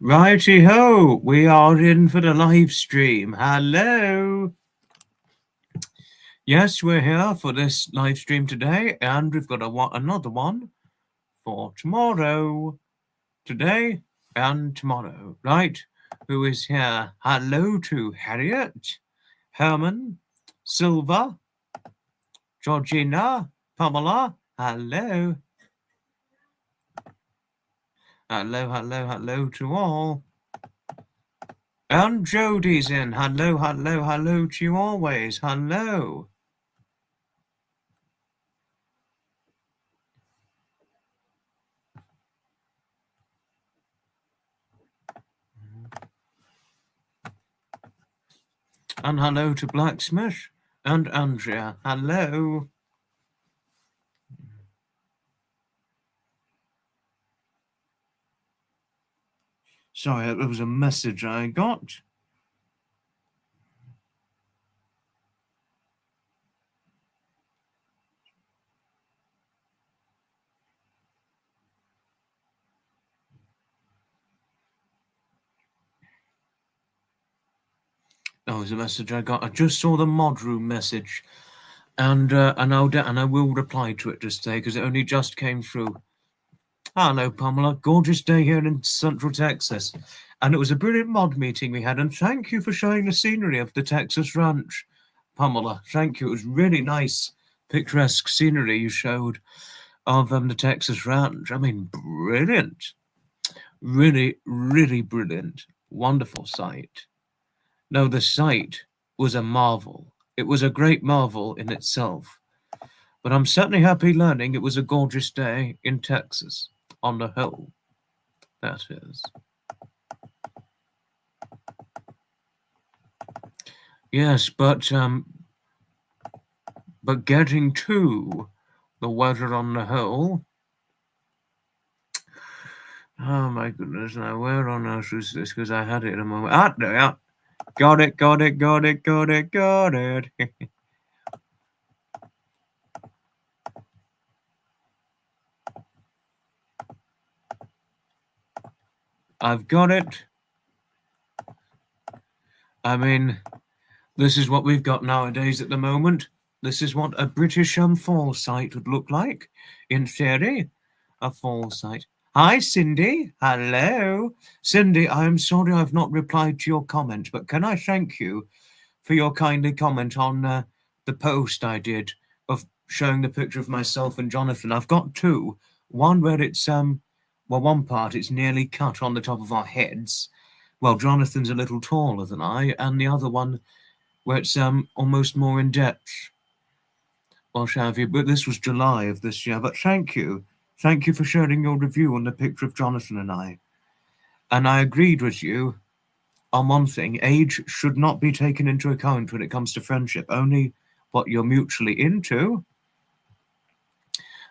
Righty-ho, we are in for the live stream. Hello. Yes, we're here for this live stream today, and we've got another one for tomorrow. Today and tomorrow, right? Who is here? Hello to Harriet, Herman, Silva, Georgina, Pamela. Hello. Hello to all. And Jodie's in. Hello to you always. Hello. And hello to Blacksmith and Andrea. Hello. Sorry, it was a message I got. That was a message I got. I just saw the mod room message, and I will reply to it just today because it only just came through. Hello, Pamela. Gorgeous day here in Central Texas, and it was a brilliant mod meeting we had. And thank you for showing the scenery of the Texas ranch, Pamela. Thank you. It was really nice, picturesque scenery you showed of the Texas ranch. I mean, brilliant. Really, really brilliant. Wonderful sight. No, the sight was a marvel. It was a great marvel in itself. But I'm certainly happy learning it was a gorgeous day in Texas, on the whole. That is. Yes, but getting to the weather on the whole. Oh my goodness! Now where on earth is this? Because I had it in a moment. Ah, there. Yeah. Got it. I've got it. I mean, this is what we've got nowadays at the moment. This is what a British fall site would look like, in theory. A fall site. Hi, Cindy. Hello. Cindy, I'm sorry I've not replied to your comment, but can I thank you for your kindly comment on the post I did of showing the picture of myself and Jonathan? I've got two. One where it's, one part it's nearly cut on the top of our heads. Well, Jonathan's a little taller than I, and the other one where it's almost more in depth. What have you? But this was July of this year. But thank you. Thank you for sharing your review on the picture of Jonathan and I. And I agreed with you on one thing. Age should not be taken into account when it comes to friendship. Only what you're mutually into,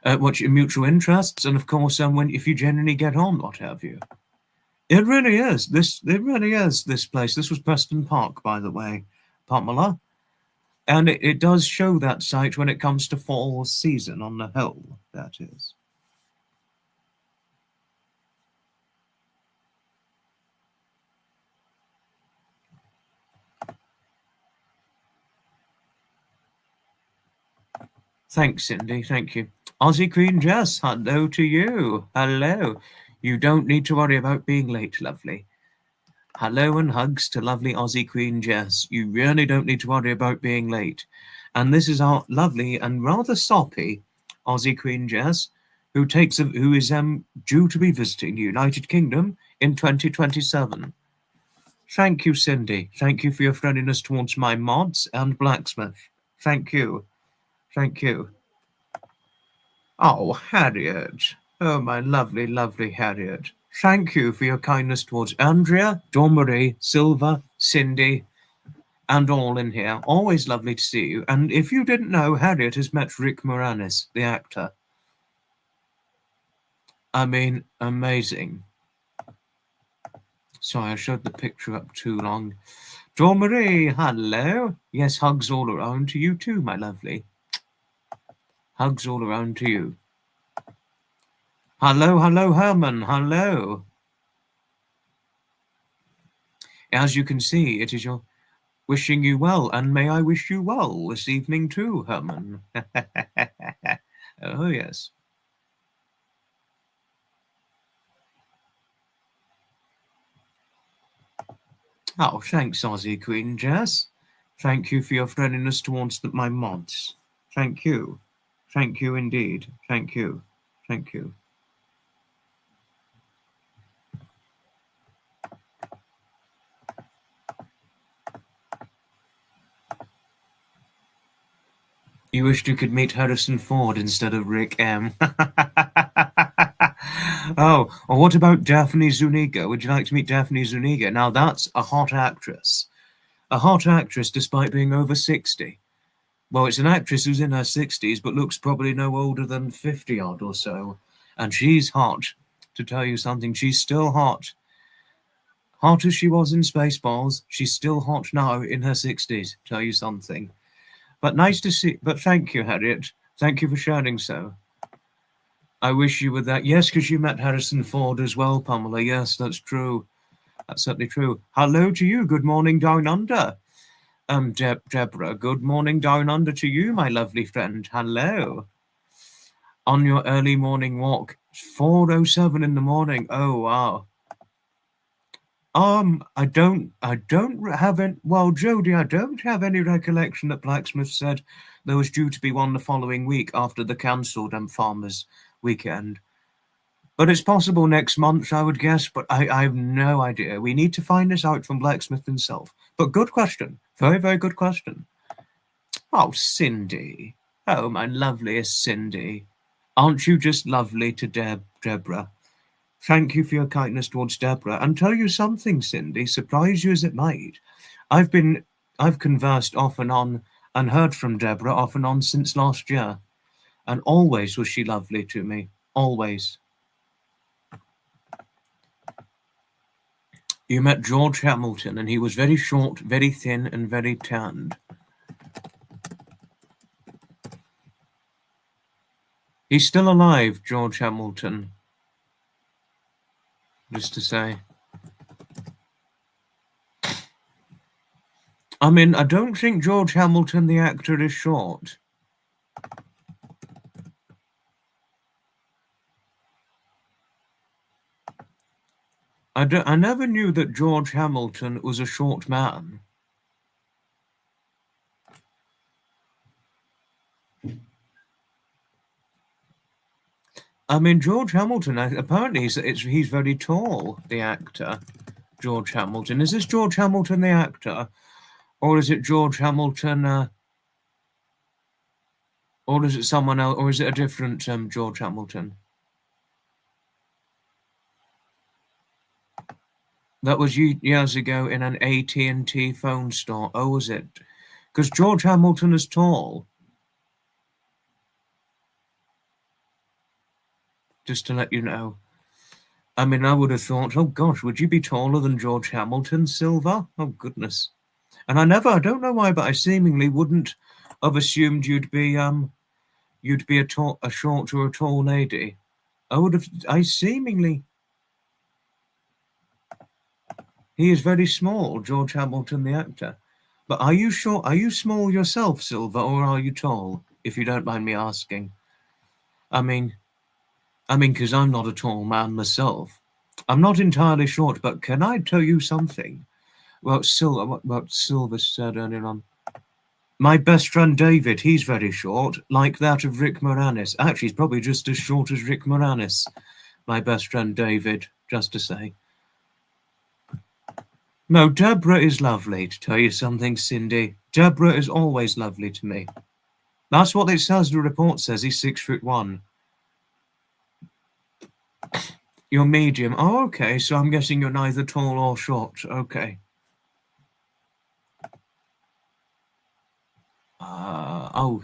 what your mutual interests, and of course, if you genuinely get on, what have you. It really is. It really is this place. This was Preston Park, by the way, Pamela. And it does show that site when it comes to fall season on the whole, that is. Thanks, Cindy. Thank you. Aussie Queen Jess, hello to you. Hello. You don't need to worry about being late, lovely. Hello and hugs to lovely Aussie Queen Jess. You really don't need to worry about being late. And this is our lovely and rather soppy Aussie Queen Jess, who is due to be visiting the United Kingdom in 2027. Thank you, Cindy. Thank you for your friendliness towards my mods and blacksmith. Thank you. Thank you. Oh, Harriet. Oh, my lovely, lovely Harriet. Thank you for your kindness towards Andrea, Dawn Marie, Silva, Cindy, and all in here. Always lovely to see you. And if you didn't know, Harriet has met Rick Moranis, the actor. I mean, amazing. Sorry, I showed the picture up too long. Dawn Marie, hello. Yes, hugs all around to you too, my lovely. Hugs all around to you. Hello, hello, Herman. Hello. As you can see, it is your wishing you well, and may I wish you well this evening too, Herman. Oh, yes. Oh, thanks, Aussie Queen Jess. Thank you for your friendliness towards my mods. Thank you. Thank you indeed. Thank you. Thank you. You wished you could meet Harrison Ford instead of Rick M. Oh, or what about Daphne Zuniga? Would you like to meet Daphne Zuniga? Now that's a hot actress. A hot actress despite being over 60. Well, it's an actress who's in her 60s but looks probably no older than 50 odd or so. And she's hot. To tell you something, she's still hot. Hot as she was in Spaceballs, she's still hot now in her 60s. Tell you something. But nice to see. But thank you, Harriet. Thank you for sharing so. I wish you were that. Yes, because you met Harrison Ford as well, Pamela. Yes, that's true. That's certainly true. Hello to you. Good morning down under. Deborah, good morning down under to you, my lovely friend. Hello. On your early morning walk. 4:07 in the morning. Oh, wow. I don't have any, well, Jody, I don't have any recollection that Blacksmith said there was due to be one the following week after the cancelled Farmers weekend. But it's possible next month, I would guess, but I have no idea. We need to find this out from Blacksmith himself. But good question. Very, very good question. Oh, Cindy. Oh, my loveliest Cindy. Aren't you just lovely to Deborah? Thank you for your kindness towards Deborah. And tell you something, Cindy, surprise you as it might. I've conversed off and on and heard from Deborah off and on since last year. And always was she lovely to me. Always. You met George Hamilton, and he was very short, very thin, and very tanned. He's still alive, George Hamilton. Just to say. I mean, I don't think George Hamilton, the actor, is short. I never knew that George Hamilton was a short man. I mean, George Hamilton, apparently he's very tall, the actor, George Hamilton. Is this George Hamilton, the actor? Or is it George Hamilton, or is it someone else, or is it a different George Hamilton? That was years ago in an AT&T phone store. Oh, was it? Because George Hamilton is tall. Just to let you know. I mean, I would have thought, oh gosh, would you be taller than George Hamilton, Silver? Oh, goodness. And I don't know why, but I seemingly wouldn't have assumed you'd be a short or a tall lady. He is very small, George Hamilton, the actor. But are you short? Are you small yourself, Silver, or are you tall? if you don't mind me asking? I mean, because I'm not a tall man myself. I'm not entirely short, but can I tell you something? What Silver said earlier on. My best friend David, he's very short, like that of Rick Moranis. Actually, he's probably just as short as Rick Moranis. My best friend David, just to say. No, Deborah is lovely, to tell you something, Cindy. Deborah is always lovely to me. That's what it says, the report says, he's 6'1". You're medium. Oh, okay, so I'm guessing you're neither tall or short. Okay. Oh.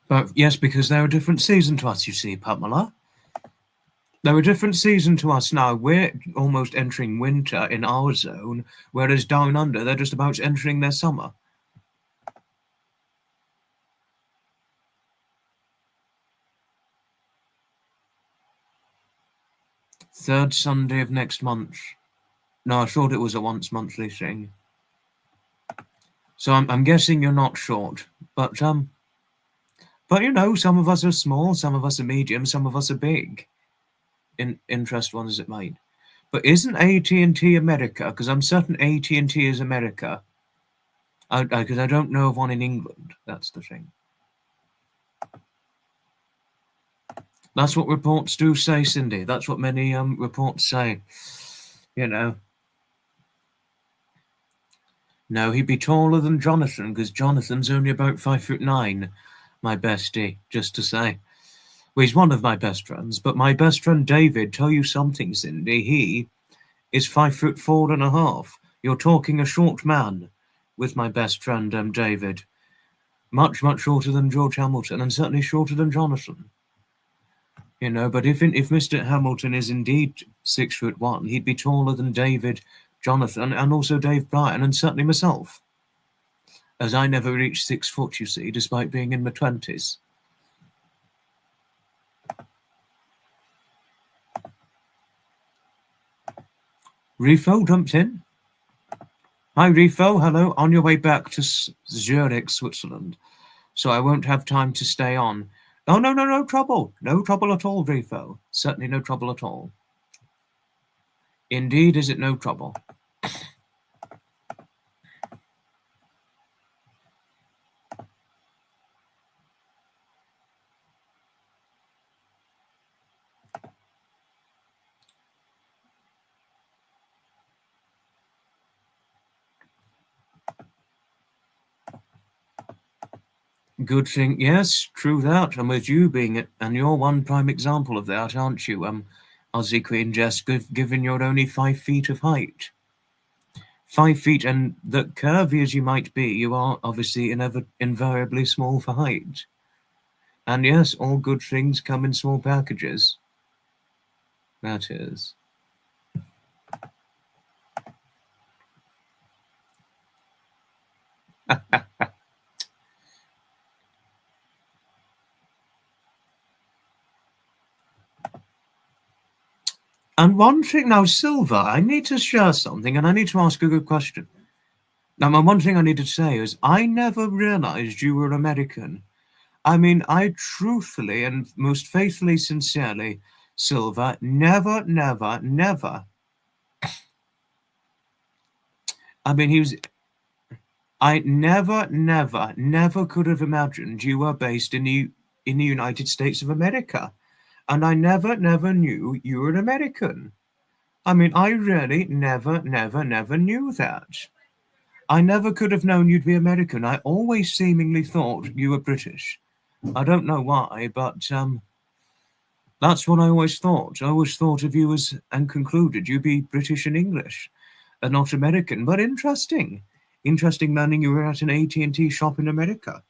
But yes, because they're a different season to us, you see, Pamela. They're a different season to us now. We're almost entering winter in our zone, whereas down under, they're just about entering their summer. Third Sunday of next month. No, I thought it was a once monthly thing. So I'm guessing you're not short, but you know, some of us are small, some of us are medium, some of us are big. Interest one as it might. But isn't AT&T America? Because I'm certain AT&T is America. Because I don't know of one in England. That's the thing. That's what reports do say, Cindy. That's what many reports say. You know. No, he'd be taller than Jonathan, because Jonathan's only about 5'9", my bestie, just to say. Well, he's one of my best friends, but my best friend David, tell you something, Cindy, he is 5'4.5". You're talking a short man with my best friend David. Much, much shorter than George Hamilton, and certainly shorter than Jonathan. You know, but if Mr. Hamilton is indeed 6'1", he'd be taller than David, Jonathan, and also Dave Bryan, and certainly myself. As I never reached 6 foot, you see, despite being in my 20s. Rifo jumped in. Hi, Rifo. Hello. On your way back to Zurich, Switzerland. So I won't have time to stay on. Oh, no trouble. No trouble at all, Rifo. Certainly no trouble at all. Indeed, is it no trouble? Good thing, yes, true that. And with you being it, and you're one prime example of that, aren't you, Aussie Queen Jess, given you're only 5 feet of height. 5 feet, and that curvy as you might be, you are obviously invariably small for height. And yes, all good things come in small packages. That is. And one thing now, Silver, I need to share something, and I need to ask a good question. Now, one thing I need to say is I never realized you were American. I mean, I truthfully and most faithfully, sincerely, Silver, never. I mean, I never could have imagined you were based in the United States of America. And I never knew you were an American. I mean, I really never knew that. I never could have known you'd be American. I always seemingly thought you were British. I don't know why, but that's what I always thought. I always thought of you as, and concluded you'd be British and English, and not American. But interesting. Interesting learning you were at an AT&T shop in America.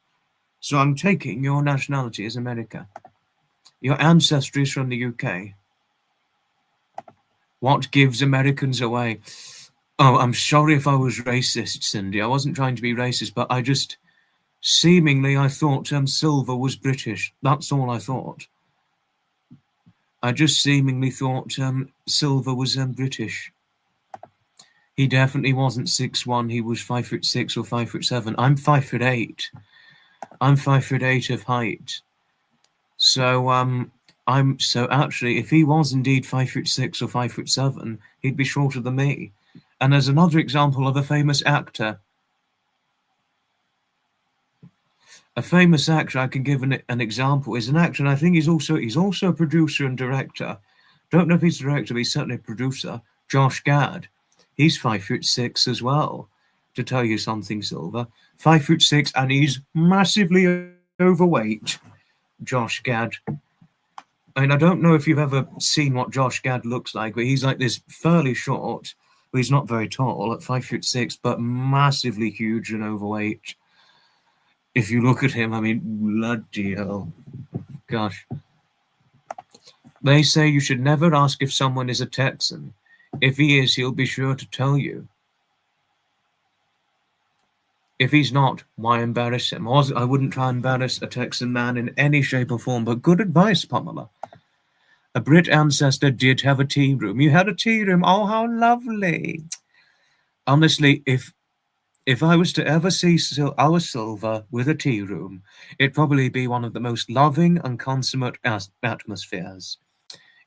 So I'm taking your nationality as America. Your ancestry is from the UK. What gives Americans away? Oh, I'm sorry if I was racist, Cindy. I wasn't trying to be racist, but I just seemingly I thought Silver was British. That's all I thought. I just seemingly thought Silver was British. He definitely wasn't 6'1". He was 5'6" or 5'7". I'm 5'8". I'm 5'8" of height. So actually, if he was indeed 5'6" or 5'7", he'd be shorter than me. And there's another example of a famous actor. A famous actor I can give an example is an actor, and I think he's also a producer and director. Don't know if he's a director, but he's certainly a producer. Josh Gad. He's 5'6" as well. To tell you something, Silver, 5'6", and he's massively overweight. Josh Gad. I mean, I don't know if you've ever seen what Josh Gad looks like, but he's like this fairly short. Well, he's not very tall at 5'6", but massively huge and overweight. If you look at him, I mean, bloody hell. Gosh. They say you should never ask if someone is a Texan. If he is, he'll be sure to tell you. If he's not, why embarrass him? I wouldn't try and embarrass a Texan man in any shape or form, but good advice, Pamela. A Brit ancestor did have a tea room. You had a tea room. Oh, how lovely. Honestly, if I was to ever see our Silver with a tea room, it'd probably be one of the most loving and consummate atmospheres.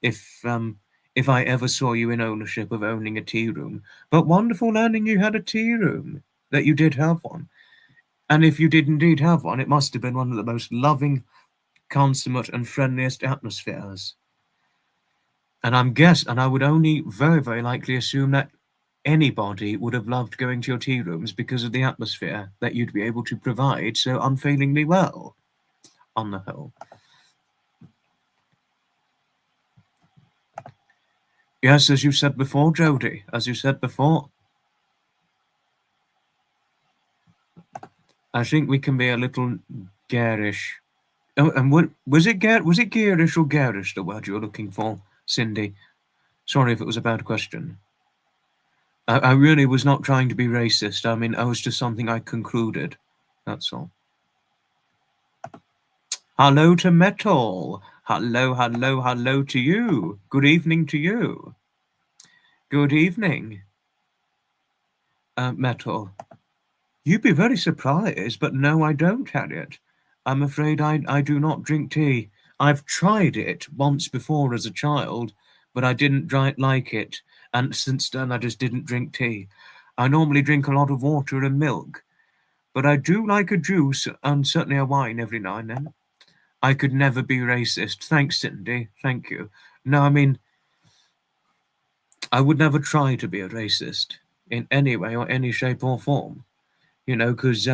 If I ever saw you in ownership of owning a tea room. But wonderful learning you had a tea room, that you did have one. And if you did indeed have one, it must have been one of the most loving, consummate, and friendliest atmospheres. And I would only very, very likely assume that anybody would have loved going to your tea rooms because of the atmosphere that you'd be able to provide so unfailingly well, on the whole. Yes, as you said before, Jodie, as you said before, I think we can be a little garish. Oh, and was it garish or garish, the word you were looking for, Cindy? Sorry if it was a bad question. I really was not trying to be racist. I mean, it was just something I concluded. That's all. Hello to Metal. Hello, hello, hello to you. Good evening to you. Good evening. Metal. You'd be very surprised, but no, I don't, Harriet. I'm afraid I do not drink tea. I've tried it once before as a child, but I didn't like it, and since then I just didn't drink tea. I normally drink a lot of water and milk, but I do like a juice and certainly a wine every now and then. I could never be racist. Thanks, Cindy. Thank you. No, I mean, I would never try to be a racist in any way or any shape or form. You know, because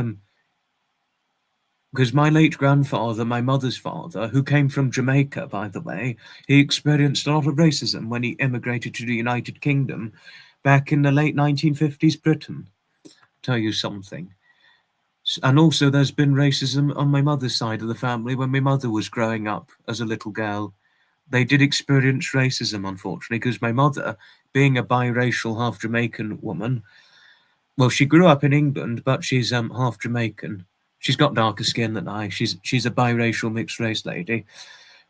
my late grandfather, my mother's father, who came from Jamaica, by the way, he experienced a lot of racism when he emigrated to the United Kingdom back in the late 1950s Britain. Tell you something. And also there's been racism on my mother's side of the family when my mother was growing up as a little girl. They did experience racism, unfortunately, because my mother, being a biracial, half Jamaican woman, well, she grew up in England, but she's half Jamaican. She's got darker skin than I. She's a biracial mixed race lady.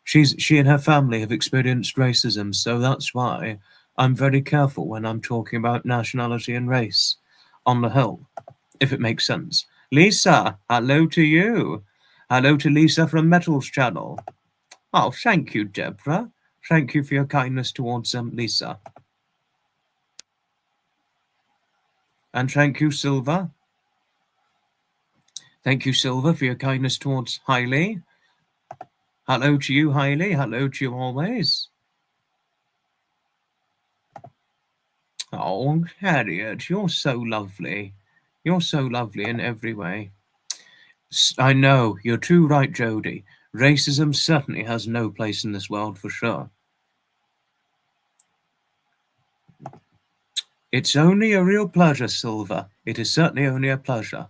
She and her family have experienced racism, so that's why I'm very careful when I'm talking about nationality and race, on the whole, if it makes sense. Lisa, hello to you. Hello to Lisa from Metal's channel. Oh, thank you, Deborah. Thank you for your kindness towards Lisa. And thank you, Silver. Thank you, Silver, for your kindness towards Hailey. Hello to you, Hailey. Hello to you always. Oh, Harriet, you're so lovely. You're so lovely in every way. I know, you're too right, Jodie. Racism certainly has no place in this world, for sure. It's only a real pleasure, Silver. It is certainly only a pleasure.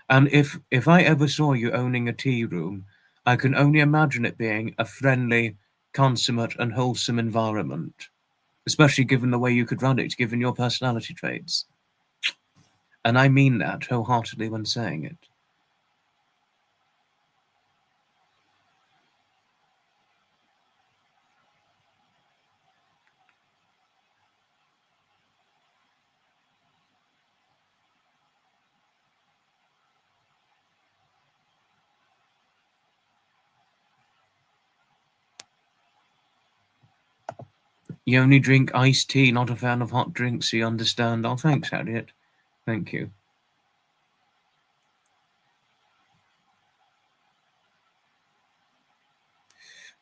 And if I ever saw you owning a tea room, I can only imagine it being a friendly, consummate, and wholesome environment, especially given the way you could run it, given your personality traits. And I mean that wholeheartedly when saying it. You only drink iced tea, not a fan of hot drinks, you understand. Oh, thanks, Harriet. Thank you.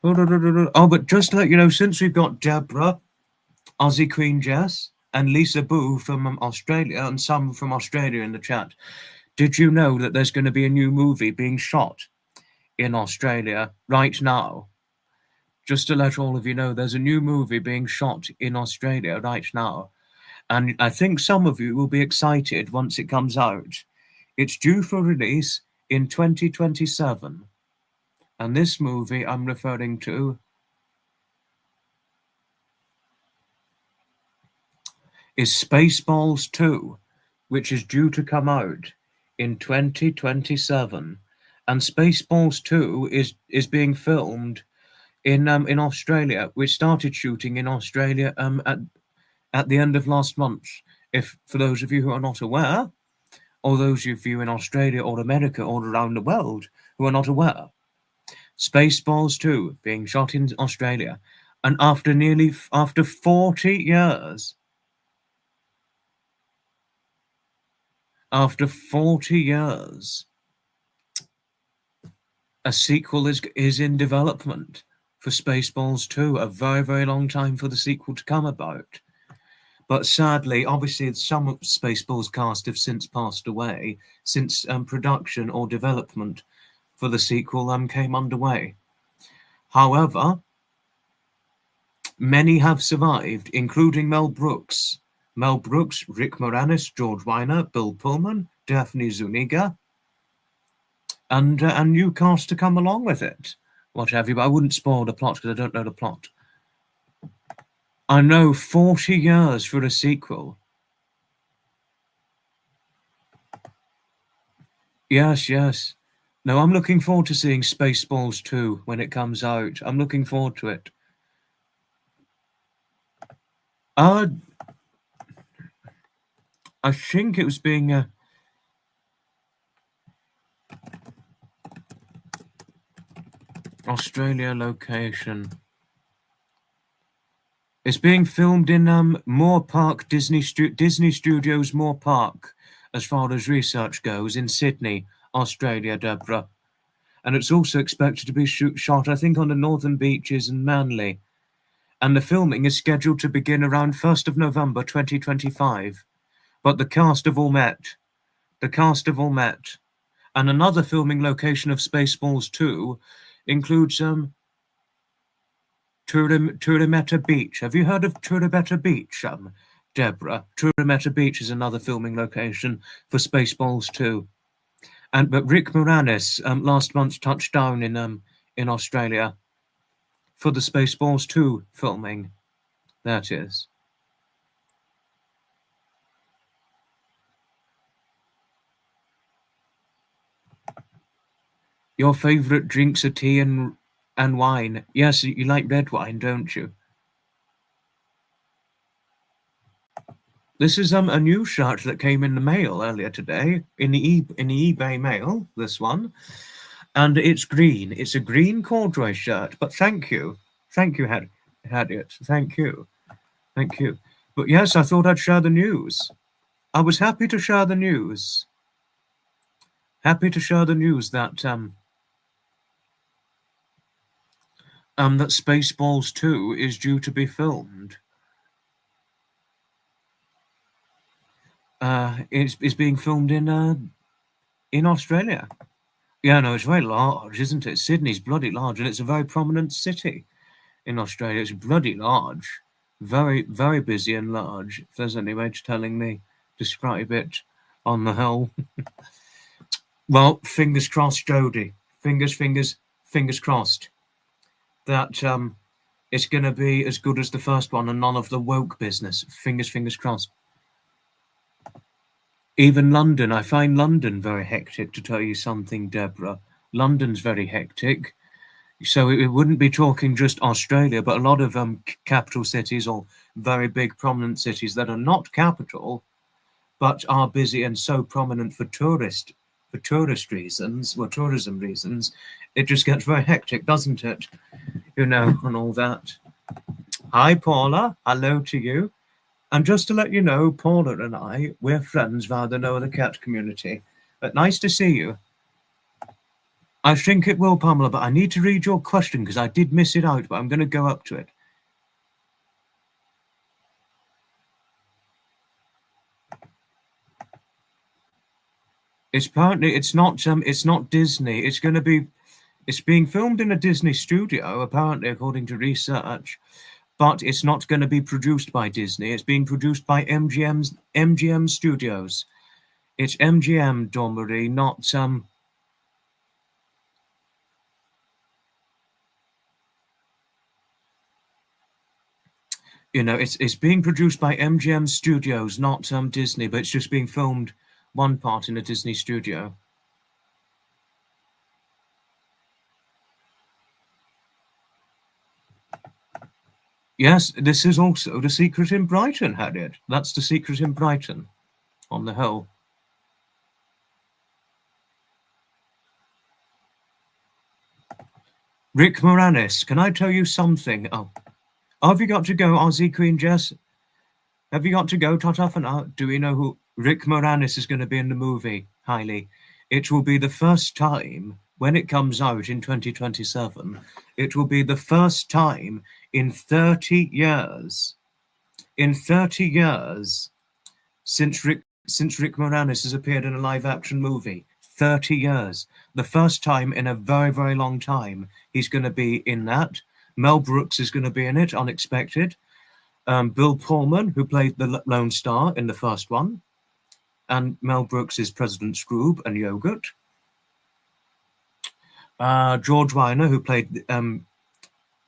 Oh, but just to let you know, since we've got Deborah, Aussie Queen Jess, and Lisa Boo from Australia, and some from Australia in the chat, did you know that there's going to be a new movie being shot in Australia right now? Just to let all of you know, there's a new movie being shot in Australia right now. And I think some of you will be excited once it comes out. It's due for release in 2027. And this movie I'm referring to is Spaceballs 2, which is due to come out in 2027. And Spaceballs 2 is being filmed in Australia. We started shooting in Australia at the end of last month. If for those of you who are not aware, or those of you in Australia or America or around the world who are not aware, Spaceballs 2 being shot in Australia, and after 40 years, a sequel is in development for Spaceballs 2. A very, very long time for the sequel to come about. But sadly, obviously, some of Spaceballs cast have since passed away since production or development for the sequel came underway. However, many have survived, including Mel Brooks, Rick Moranis, George Weiner, Bill Pullman, Daphne Zuniga, and new cast to come along with it. What have you? But I wouldn't spoil the plot because I don't know the plot. I know, 40 years for a sequel. Yes, yes. No, I'm looking forward to seeing Spaceballs 2 when it comes out. I'm looking forward to it. I think it was being Australia location. It's being filmed in Moore Park, Disney Studios Moore Park, as far as research goes, in Sydney, Australia, Deborah. And it's also expected to be shot, I think, on the northern beaches in Manly. And the filming is scheduled to begin around 1st of November 2025. But the cast have all met. And another filming location of Spaceballs 2 includes Turameta Beach. Have you heard of Turameta Beach, Deborah? Turameta Beach is another filming location for Spaceballs 2. But Rick Moranis last month touched down in Australia for the Spaceballs 2 filming. That is. Your favourite drinks are tea and wine. Yes, you like red wine, don't you? This is a new shirt that came in the mail earlier today, in the eBay mail, this one. And it's green. It's a green corduroy shirt, but thank you. Thank you, Harriet. Thank you. Thank you. But yes, I thought I'd share the news. I was happy to share the news. Happy to share the news that that Spaceballs 2 is due to be filmed. It's being filmed in Australia. Yeah, no, it's very large, isn't it? Sydney's bloody large, and it's a very prominent city in Australia. It's bloody large. Very, very busy and large, if there's any way to describe it on the whole. Well, fingers crossed, Jodie. Fingers crossed that it's going to be as good as the first one and none of the woke business. Fingers crossed. Even London, I find London very hectic, to tell you something, Deborah. London's very hectic. So it wouldn't be talking just Australia, but a lot of capital cities or very big prominent cities that are not capital, but are busy and so prominent for tourism reasons. It just gets very hectic, doesn't it? And all that. Hi, Paula. Hello to you. And just to let you know, Paula and I, we're friends via the No Other Cat community. But nice to see you. I think it will, Pamela, but I need to read your question because I did miss it out, but I'm going to go up to it. It's apparently it's not Disney. It's being filmed in a Disney studio, apparently, according to research, but it's not going to be produced by Disney. It's being produced by MGM Studios. It's MGM, Dawn Marie, not it's being produced by MGM Studios, not Disney, but it's just being filmed one part in a Disney studio. Yes, this is also The Secret in Brighton, Harriet. That's The Secret in Brighton, on the whole. Rick Moranis, can I tell you something? Oh, have you got to go, Aussie Queen Jess? Have you got to go, Tata for now? Do we know who Rick Moranis is going to be in the movie, Hailey? It will be the first time, when it comes out in 2027, it will be the first time in 30 years, since Rick Moranis has appeared in a live-action movie. 30 years. The first time in a very, very long time he's going to be in that. Mel Brooks is going to be in it, unexpected. Bill Pullman, who played the Lone Star in the first one. And Mel Brooks is President Scroob and Yogurt. George Weiner, who played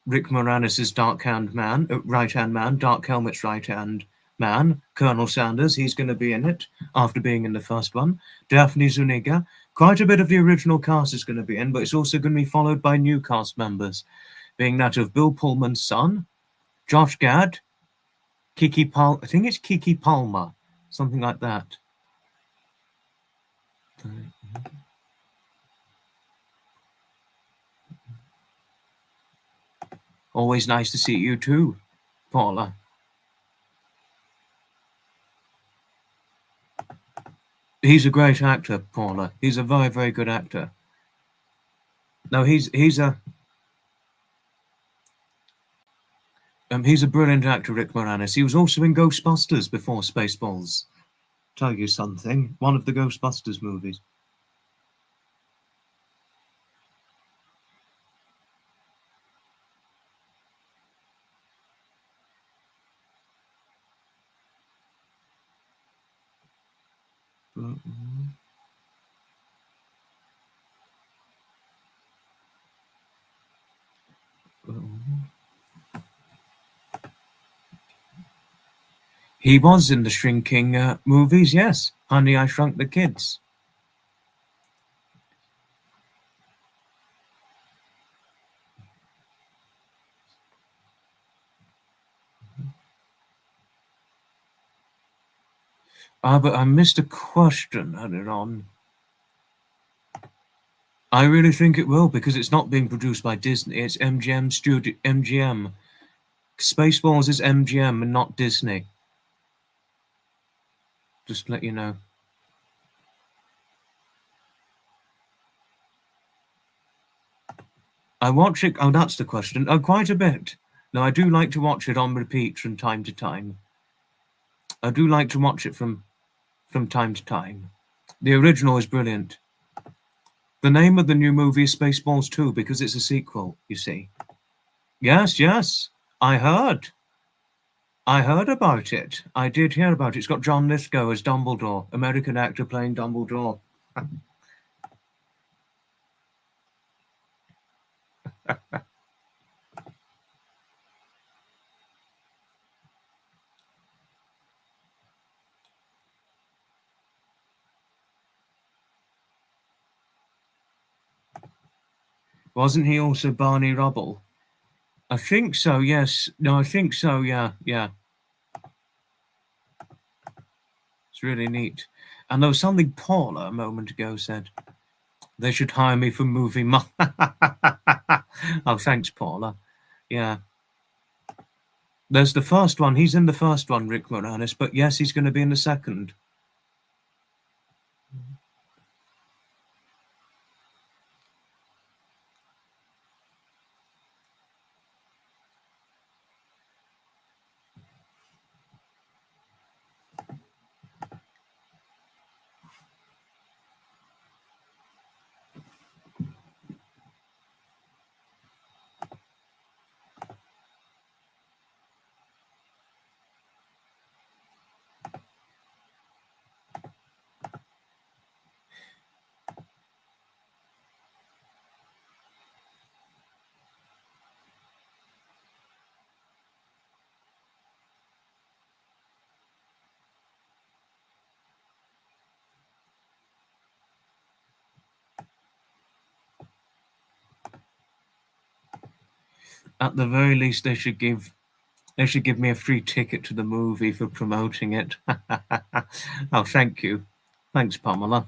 Rick Moranis' right-hand man, Dark Helmet's right-hand man, Colonel Sanders. He's going to be in it after being in the first one. Daphne Zuniga. Quite a bit of the original cast is going to be in, but it's also going to be followed by new cast members, being that of Bill Pullman's son, Josh Gad, I think it's Kiki Palmer, something like that. Always nice to see you too, Paula. He's a great actor, Paula. He's a very, very good actor. No, he's a brilliant actor, Rick Moranis. He was also in Ghostbusters before Spaceballs. Tell you something, one of the Ghostbusters movies. He was in the Shrinking movies, yes. Honey, I Shrunk the Kids. But I missed a question earlier on. I really think it will, because it's not being produced by Disney. It's MGM Studio. MGM. Spaceballs is MGM and not Disney. Just to let you know. I watch it. Oh, that's the question. Oh, quite a bit. No, I do like to watch it on repeat from time to time. I do like to watch it from time to time. The original is brilliant. The name of the new movie is Spaceballs 2 because it's a sequel, you see. Yes. I heard about it. I did hear about it. It's got John Lithgow as Dumbledore, American actor playing Dumbledore. Wasn't he also Barney Rubble? I think so, yes. No, I think so, yeah. It's really neat. And there was something Paula a moment ago said. They should hire me for movie. Oh, thanks, Paula. Yeah. There's the first one. He's in the first one, Rick Moranis, but yes, he's going to be in the second. At the very least, they should give me a free ticket to the movie for promoting it. Oh, thank you. Thanks, Pamela.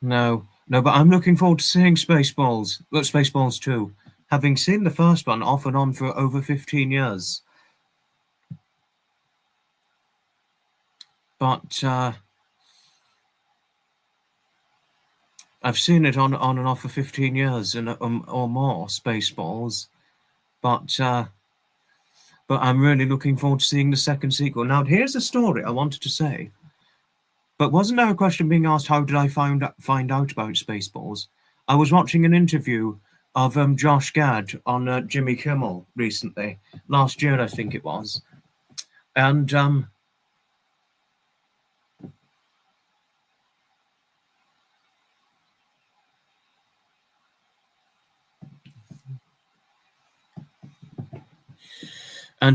No, but I'm looking forward to seeing Spaceballs. Look, Spaceballs 2. Having seen the first one off and on for over 15 years. But I've seen it on and off for 15 years and or more, Spaceballs. But I'm really looking forward to seeing the second sequel. Now, here's a story I wanted to say. But wasn't there a question being asked, how did I find out about Spaceballs? I was watching an interview of Josh Gad on Jimmy Kimmel recently, last year I think it was, and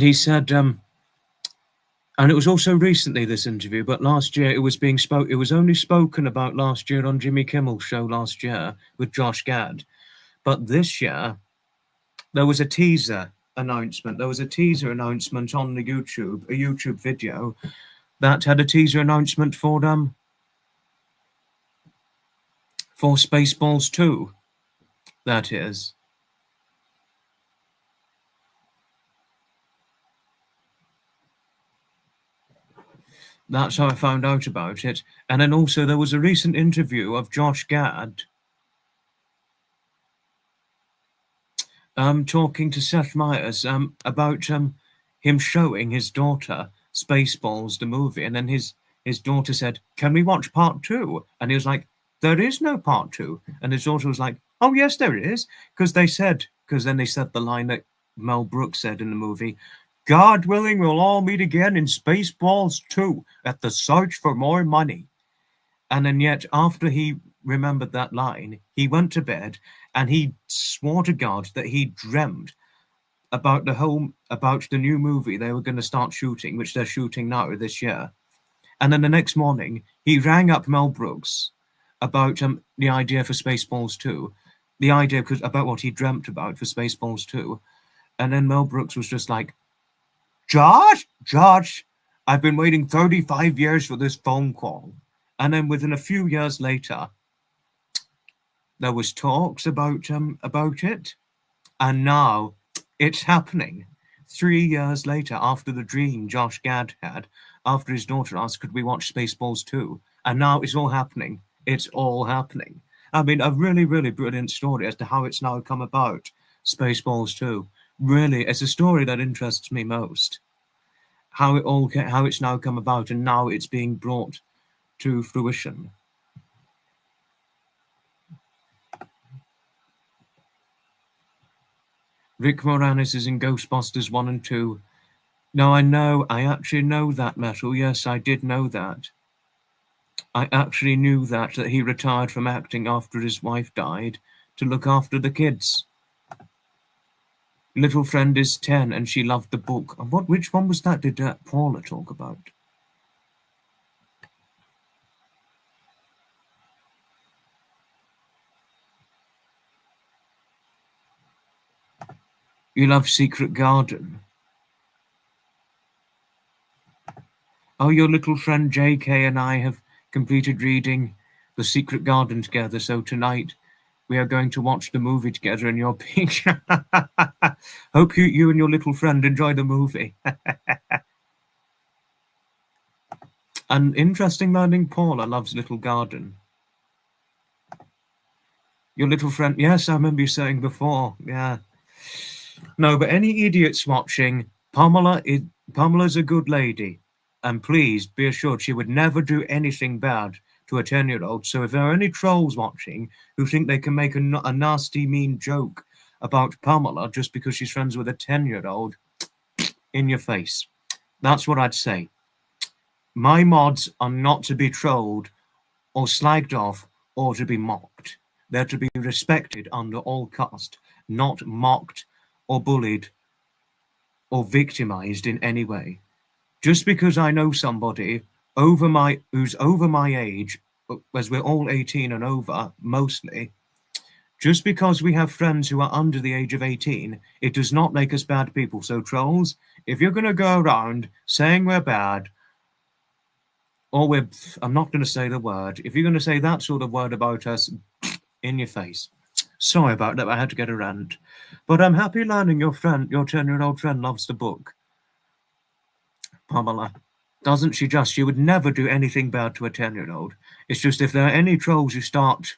he said, and it was also recently, this interview, but last year it was only spoken about last year on Jimmy Kimmel's show last year with Josh Gad, but this year there was a teaser announcement. There was a teaser announcement on the YouTube, a YouTube video that had a teaser announcement for Spaceballs 2. That is. That's how I found out about it. And then also there was a recent interview of Josh Gad talking to Seth Meyers about him showing his daughter Spaceballs, the movie. And then his daughter said, "Can we watch part 2?" And he was like, "There is no part 2." And his daughter was like, "Oh, yes, there is." Because then they said the line that Mel Brooks said in the movie, "God willing, we'll all meet again in Spaceballs 2 at the search for more money." And then yet, after he remembered that line, he went to bed and he swore to God that he dreamt about the new movie they were going to start shooting, which they're shooting now this year. And then the next morning, he rang up Mel Brooks about the idea for Spaceballs 2, about what he dreamt about for Spaceballs 2. And then Mel Brooks was just like, Josh, I've been waiting 35 years for this phone call. And then within a few years later, there was talks about it. And now it's happening. 3 years later, after the dream Josh Gad had, after his daughter asked, could we watch Spaceballs 2? And now it's all happening. It's all happening. I mean, a really, really brilliant story as to how it's now come about, Spaceballs 2. Really, it's a story that interests me most. How it's now come about, and now it's being brought to fruition. Rick Moranis is in Ghostbusters 1 and 2. No, I actually know that, Metal. Yes, I did know that. I actually knew that he retired from acting after his wife died to look after the kids. Little friend is 10 and she loved the book. And which one was that did Paula talk about? You love Secret Garden. Oh, your little friend JK and I have completed reading The Secret Garden together, so tonight We are going to watch the movie together in your picture. Hope you and your little friend enjoy the movie. And interesting learning Paula loves Little Garden. Your little friend, yes, I remember you saying before, yeah. No, but any idiots watching, Pamela's a good lady. And please be assured she would never do anything bad to a 10-year-old. So if there are any trolls watching who think they can make a nasty, mean joke about Pamela just because she's friends with a 10-year-old, in your face. That's what I'd say. My mods are not to be trolled or slagged off or to be mocked. They're to be respected under all cost, not mocked or bullied or victimized in any way. Just because I know somebody who's over my age, as we're all 18 and over, mostly, just because we have friends who are under the age of 18, it does not make us bad people. So trolls, if you're going to go around saying we're bad, or I'm not going to say the word, if you're going to say that sort of word about us, in your face. Sorry about that, I had to get a rant. But I'm happy learning your 10-year-old friend loves the book. Pamela. Doesn't she just? She would never do anything bad to a 10-year-old. It's just if there are any trolls who start,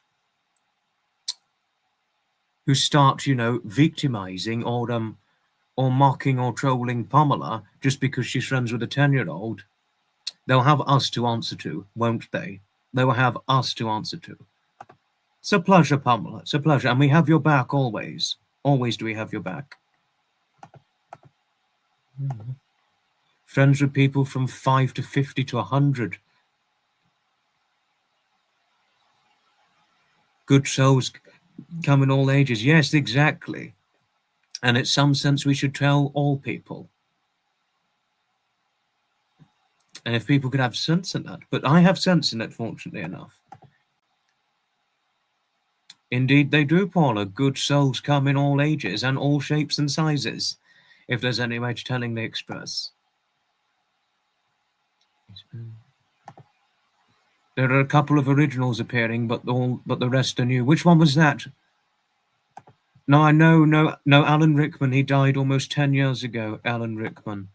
victimizing or mocking or trolling Pamela just because she's friends with a 10-year-old, they'll have us to answer to, won't they? They will have us to answer to. It's a pleasure, Pamela. It's a pleasure. And we have your back always. Always do we have your back. Mm-hmm. Friends with people from 5 to 50 to 100. Good souls come in all ages. Yes, exactly. And in some sense, we should tell all people. And if people could have sense in that. But I have sense in it, fortunately enough. Indeed, they do, Paula. Good souls come in all ages and all shapes and sizes, if there's any way to telling the express. There are a couple of originals appearing, but the rest are new. Which one was that? No, I know, no, Alan Rickman. He died almost 10 years ago, Alan Rickman.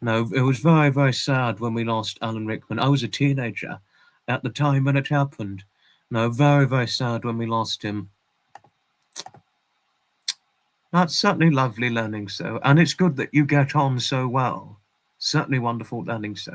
No, it was very, very sad when we lost Alan Rickman. I was a teenager at the time when it happened. No, very, very sad when we lost him. That's certainly lovely learning so. And it's good that you get on so well. Certainly wonderful learning so.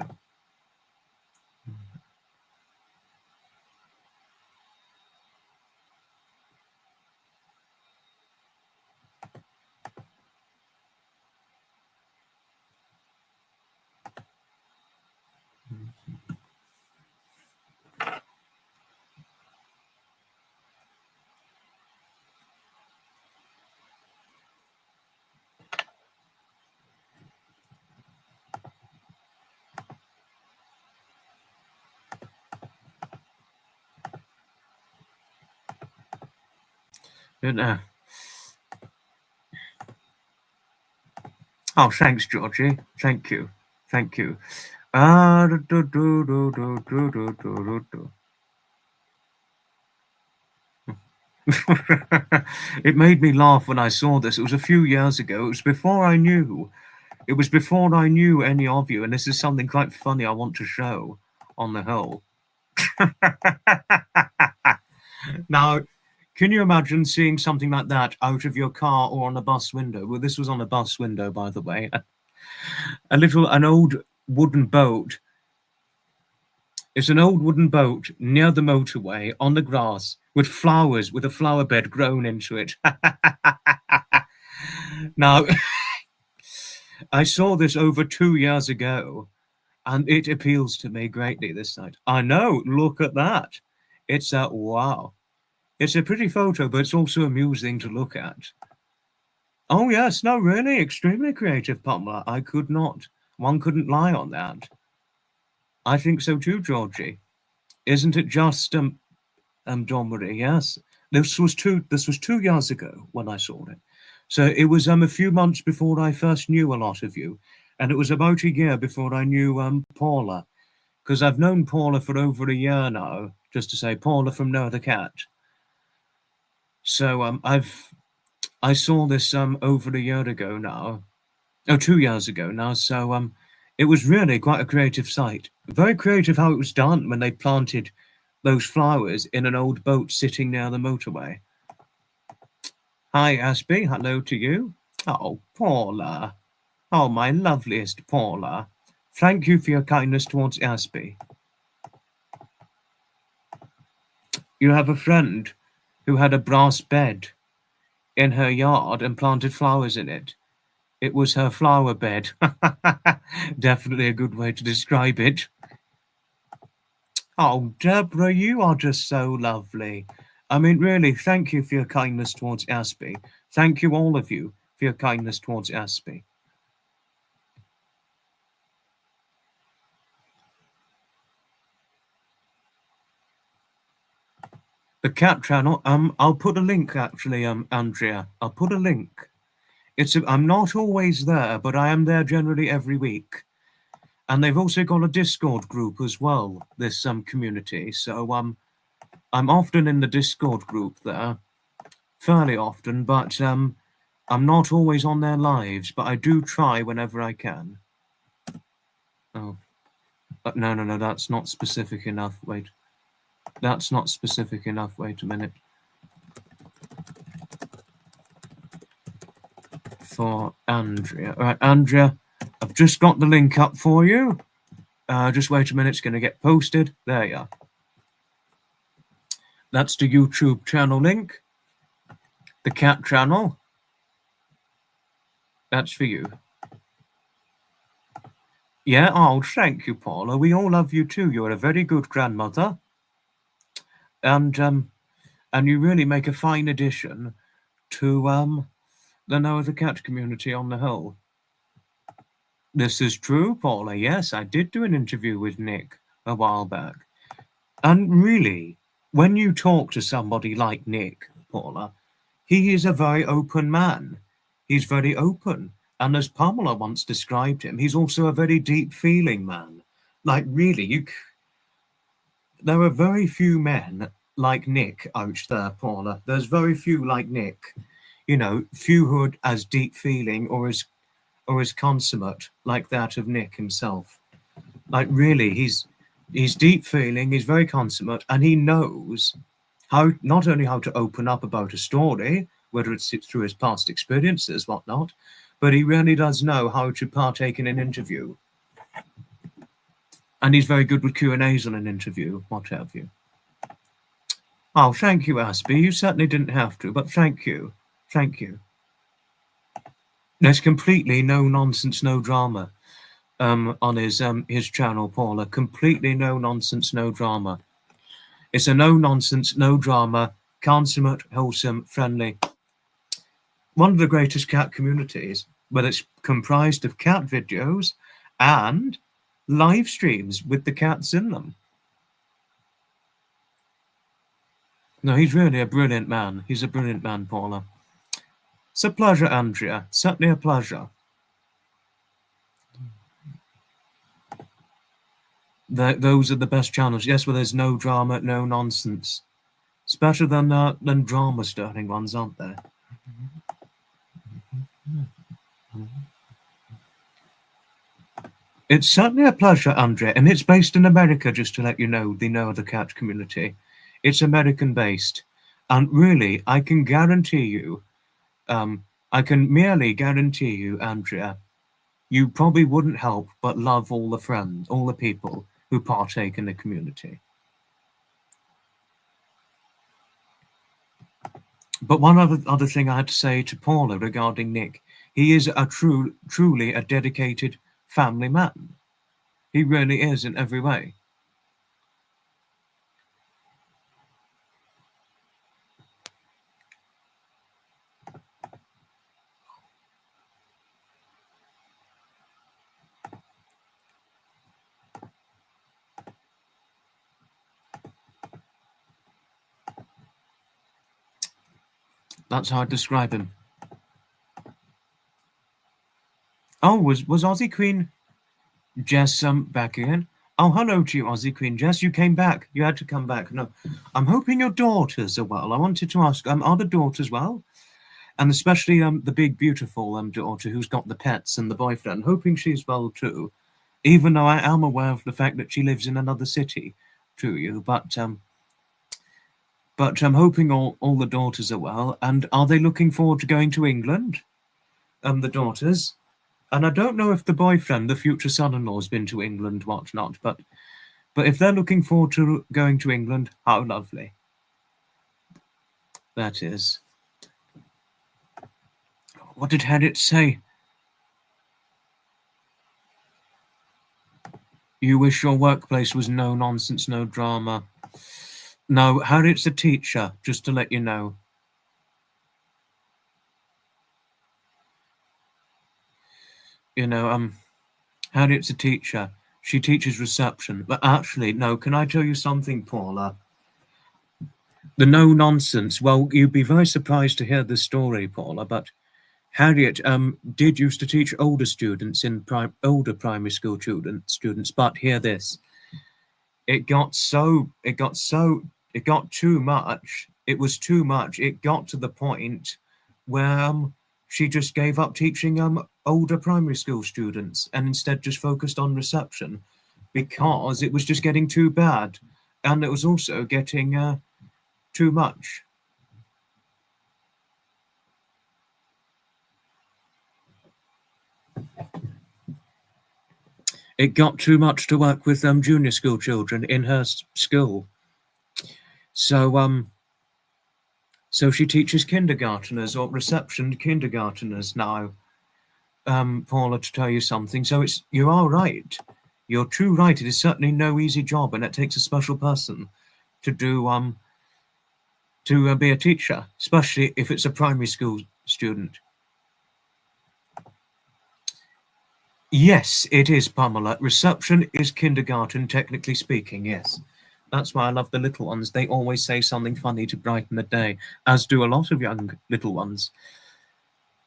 Oh, thanks, Georgie. Thank you. Thank you. It made me laugh when I saw this. It was a few years ago. It was before I knew. It was before I knew any of you, and this is something quite funny I want to show on the whole. Now, can you imagine seeing something like that out of your car or on a bus window? Well, this was on a bus window, by the way. An old wooden boat. It's an old wooden boat near the motorway on the grass with flowers, with a flower bed grown into it. Now, I saw this over 2 years ago, and it appeals to me greatly, this site. I know, look at that. It's wow. It's a pretty photo, but it's also amusing to look at. Oh, yes, no, really, extremely creative, Pamela. One couldn't lie on that. I think so too, Georgie. Isn't it just, Domri? Yes. This was 2 years ago when I saw it. So it was a few months before I first knew a lot of you. And it was about a year before I knew Paula. Because I've known Paula for over a year now, just to say, Paula from No the Cat. So I saw this over a year ago now. Oh, 2 years ago now. So it was really quite a creative sight. Very creative how it was done when they planted those flowers in an old boat sitting near the motorway. Hi, Aspie. Hello to you. Oh, Paula. Oh, my loveliest Paula. Thank you for your kindness towards Aspie. You have a friend who had a brass bed in her yard and planted flowers in it. It was her flower bed. Definitely a good way to describe it. Oh, Deborah, you are just so lovely. I mean, really, thank you for your kindness towards Aspie. Thank you, all of you, for your kindness towards Aspie. The cat channel, I'll put a link actually, Andrea. I'll put a link. I'm not always there, but I am there generally every week. And they've also got a Discord group as well, this community. So I'm often in the Discord group there, fairly often, but I'm not always on their lives, but I do try whenever I can. Oh, no, that's not specific enough. Wait, that's not specific enough. Wait a minute. For Andrea. All right, Andrea, I've just got the link up for you. Just wait a minute, it's going to get posted. There you are. That's the YouTube channel link. The cat channel. That's for you. Yeah, oh, thank you, Paula. We all love you too. You're a very good grandmother. And you really make a fine addition to the Know of the Cat community on the whole. This is true, Paula. Yes, I did do an interview with Nick a while back. And really, when you talk to somebody like Nick, Paula, he is a very open man. He's very open. And as Pamela once described him, he's also a very deep-feeling man. Like, really, there are very few men like Nick out there, Paula. There's very few like Nick. You know, few who are as deep-feeling or as consummate like that of Nick himself. Like, really, he's deep-feeling, he's very consummate, and he knows how not only how to open up about a story, whether it's through his past experiences, whatnot, but he really does know how to partake in an interview. And he's very good with Q&As on an interview, what have you. Oh, thank you, Aspie. You certainly didn't have to, but thank you. Thank you. There's completely no nonsense, no drama on his channel, Paula. Completely no nonsense, no drama. It's a no nonsense, no drama, consummate, wholesome, friendly. One of the greatest cat communities, but it's comprised of cat videos and live streams with the cats in them. No, he's really a brilliant man. He's a brilliant man, Paula. It's a pleasure, Andrea. Certainly a pleasure. Those are the best channels. Yes, where there's no drama, no nonsense. It's better than drama-stirring ones, aren't there? It's certainly a pleasure, Andrea, and it's based in America, just to let you know, the Know the Cat community. It's American-based, and really, I can guarantee you, I can merely guarantee you, Andrea, you probably wouldn't help but love all the friends, all the people who partake in the community. But one other thing I had to say to Paula regarding Nick, he is truly a dedicated family man. He really is in every way. That's how I describe him. Oh, was Aussie Queen Jess back again? Oh, hello to you, Aussie Queen Jess. You came back. You had to come back. No, I'm hoping your daughters are well. I wanted to ask, are the daughters well? And especially the big, beautiful daughter who's got the pets and the boyfriend. Hoping she's well too, even though I am aware of the fact that she lives in another city to you. But I'm hoping all the daughters are well. And are they looking forward to going to England? The daughters. And I don't know if the boyfriend, the future son-in-law, has been to England, whatnot, but if they're looking forward to going to England, how lovely. That is. What did Harriet say? You wish your workplace was no nonsense, no drama. No, Harriet's a teacher, just to let you know. You know, Harriet's a teacher. She teaches reception. But actually, no, can I tell you something, Paula? The no nonsense. Well, you'd be very surprised to hear this story, Paula, but Harriet did used to teach older students in older primary school students, but hear this. It got too much. It was too much. It got to the point where she just gave up teaching older primary school students and instead just focused on reception because it was just getting too bad, and it was also getting too much. It got too much to work with junior school children in her school. So so she teaches kindergarteners or reception kindergarteners now. Paula, to tell you something. So you are right. You're true right. It is certainly no easy job, and it takes a special person to do to be a teacher, especially if it's a primary school student. Yes, it is, Pamela. Reception is kindergarten, technically speaking, yes. That's why I love the little ones. They always say something funny to brighten the day, as do a lot of young little ones.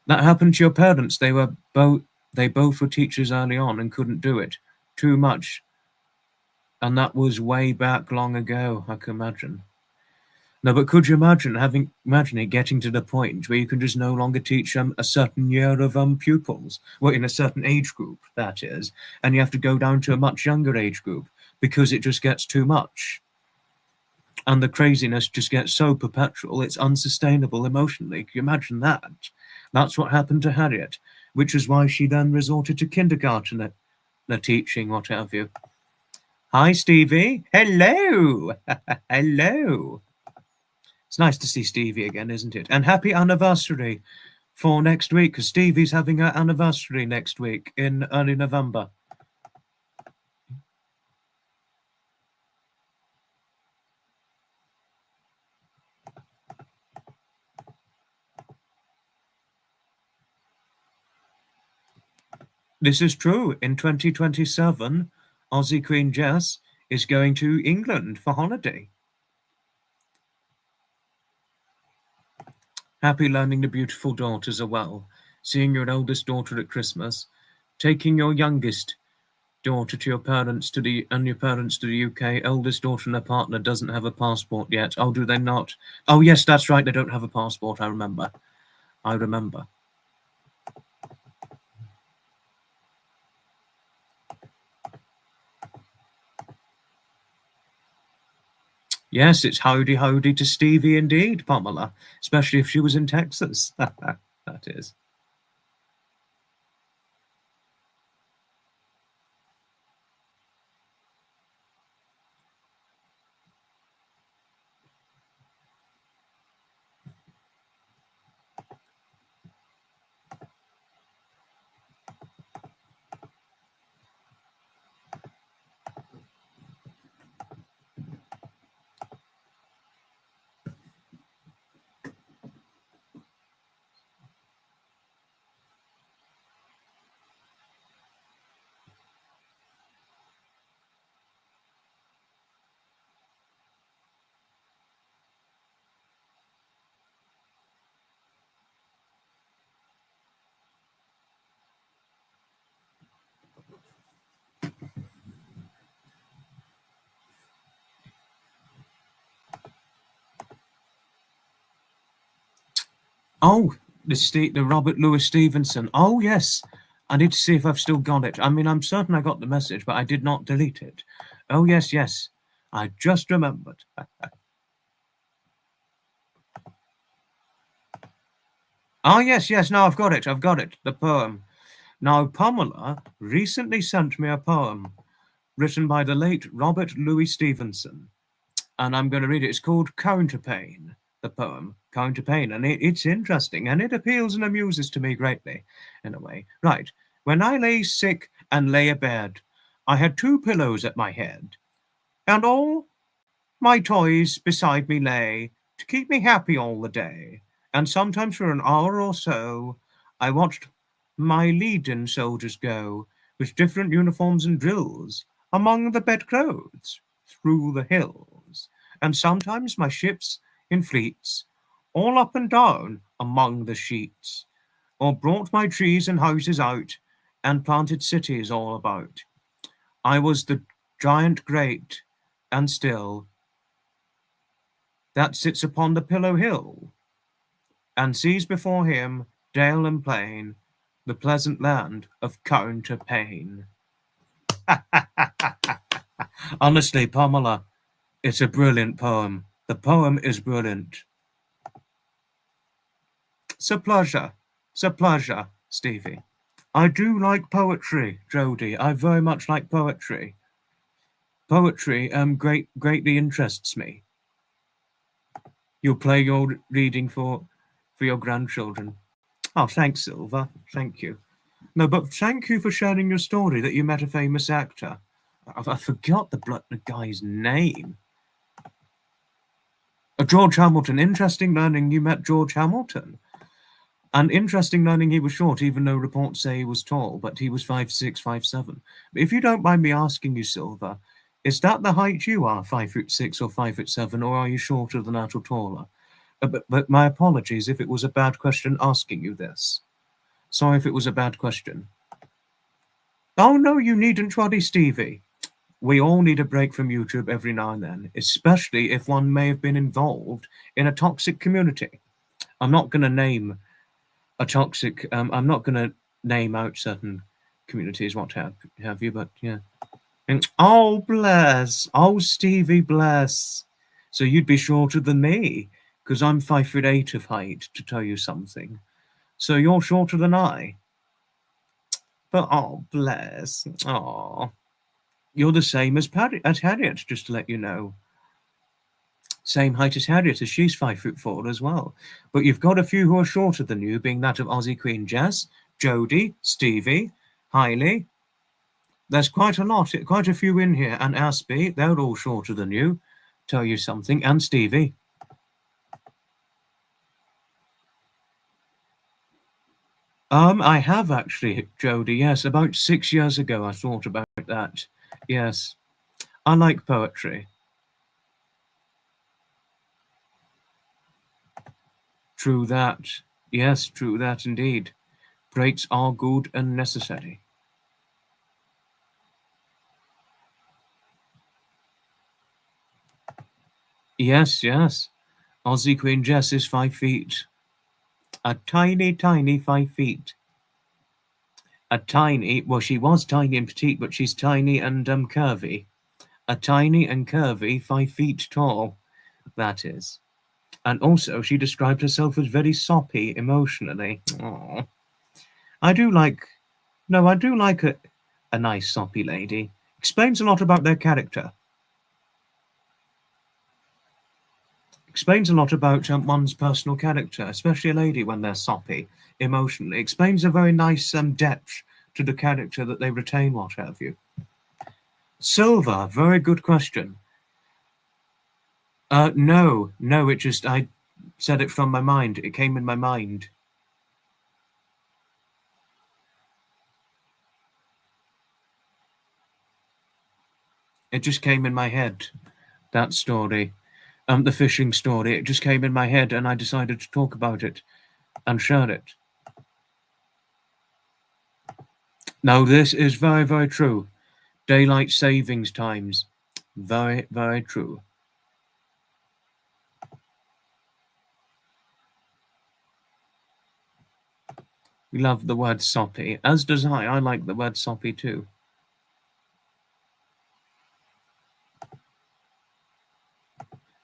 That happened to your parents. They both were teachers early on and couldn't do it. Too much. And that was way back long ago, I can imagine. No, but could you imagine it getting to the point where you can just no longer teach a certain year of pupils, well, in a certain age group, that is, and you have to go down to a much younger age group because it just gets too much, and the craziness just gets so perpetual it's unsustainable emotionally. Can you imagine that? That's what happened to Harriet, which is why she then resorted to kindergarten teaching, what have you. Hi, Stevie. Hello. Hello. It's nice to see Stevie again, isn't it? And happy anniversary for next week, because Stevie's having her anniversary next week in early November. This is true. In 2027, Aussie Queen Jess is going to England for holiday. Happy learning the beautiful daughters are well, seeing your eldest daughter at Christmas, taking your youngest daughter to your parents to the UK. Eldest daughter and her partner doesn't have a passport yet. Oh, do they not? Oh, yes, that's right. They don't have a passport. I remember. Yes, it's howdy howdy to Stevie indeed, Pamela, especially if she was in Texas. That is. Oh, the Robert Louis Stevenson. Oh, yes. I need to see if I've still got it. I mean, I'm certain I got the message, but I did not delete it. Oh, yes, yes. I just remembered. Oh, yes, yes. No, I've got it. I've got it. The poem. Now, Pamela recently sent me a poem written by the late Robert Louis Stevenson, and I'm going to read it. It's called Counterpane, the poem, Counterpane, and it's interesting, and it appeals and amuses to me greatly, in a way. Right. When I lay sick and lay abed, I had two pillows at my head, and all my toys beside me lay to keep me happy all the day. And sometimes for an hour or so, I watched my leading soldiers go with different uniforms and drills among the bedclothes through the hills. And sometimes my ships in fleets, all up and down among the sheets, or brought my trees and houses out and planted cities all about. I was the giant great and still that sits upon the pillow hill, and sees before him dale and plain, the pleasant land of Counterpane. Honestly, Pamela, it's a brilliant poem. The poem is brilliant. It's a pleasure. It's a pleasure, Stevie. I do like poetry, Jodie. I very much like poetry. Poetry greatly interests me. You'll play your reading for your grandchildren. Oh, thanks, Silver. Thank you. No, but thank you for sharing your story that you met a famous actor. I forgot the guy's name. George Hamilton. Interesting learning you met George Hamilton. And interesting learning he was short, even though reports say he was tall, but he was 5'6", 5'7". If you don't mind me asking you, Silver, is that the height you are, 5'6" or 5'7", or are you shorter than that or taller? But my apologies if it was a bad question asking you this. Sorry if it was a bad question. Oh, no, you needn't worry, Stevie. We all need a break from YouTube every now and then, especially if one may have been involved in a toxic community. I'm not going to name a toxic, I'm not going to name out certain communities, what have you, but yeah. And, oh, bless. Oh, Stevie, bless. So you'd be shorter than me, because I'm 5'8" of height, to tell you something. So you're shorter than I. But, oh, bless. Oh. You're the same as Harriet, just to let you know. Same height as Harriet, as she's 5'4" as well. But you've got a few who are shorter than you, being that of Aussie Queen Jess, Jodie, Stevie, Hailey. There's quite a few in here, and Aspie, they're all shorter than you. Tell you something, and Stevie. I have actually, Jodie, yes. About 6 years ago I thought about that. Yes. I like poetry. True that. Yes, true that indeed. Breaks are good and necessary. Yes, yes. Aussie Queen Jess is 5 feet. A tiny, tiny 5 feet. Well, she was tiny and petite, but she's tiny and curvy. A tiny and curvy 5 feet tall, that is. And also, she described herself as very soppy emotionally. Aww. I do like a nice soppy lady. Explains a lot about their character. Explains a lot about one's personal character, especially a lady when they're soppy emotionally. Explains a very nice depth to the character that they retain, what have you. Silver, very good question. No, I said it from my mind. It came in my mind. It just came in my head, that story. The fishing story. It just came in my head and I decided to talk about it and share it. Now, this is very, very true. Daylight savings times. Very, very true. You love the word soppy, as does I. I like the word soppy too.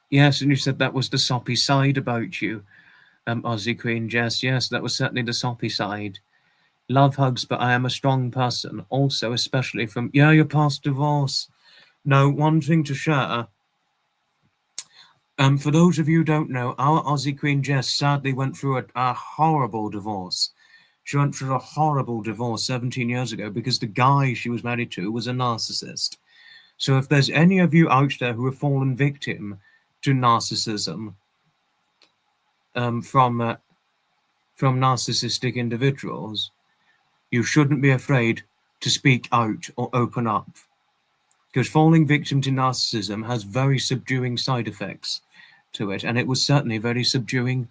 Yes, and you said that was the soppy side about you, Aussie Queen Jess. Yes, that was certainly the soppy side. Love hugs, but I am a strong person. Also, especially from your past divorce. No, one thing to share. For those of you who don't know, our Aussie Queen Jess sadly went through a horrible divorce. She went through a horrible divorce 17 years ago because the guy she was married to was a narcissist. So if there's any of you out there who have fallen victim to narcissism from narcissistic individuals, you shouldn't be afraid to speak out or open up. Because falling victim to narcissism has very subduing side effects to it, and it was certainly very subduing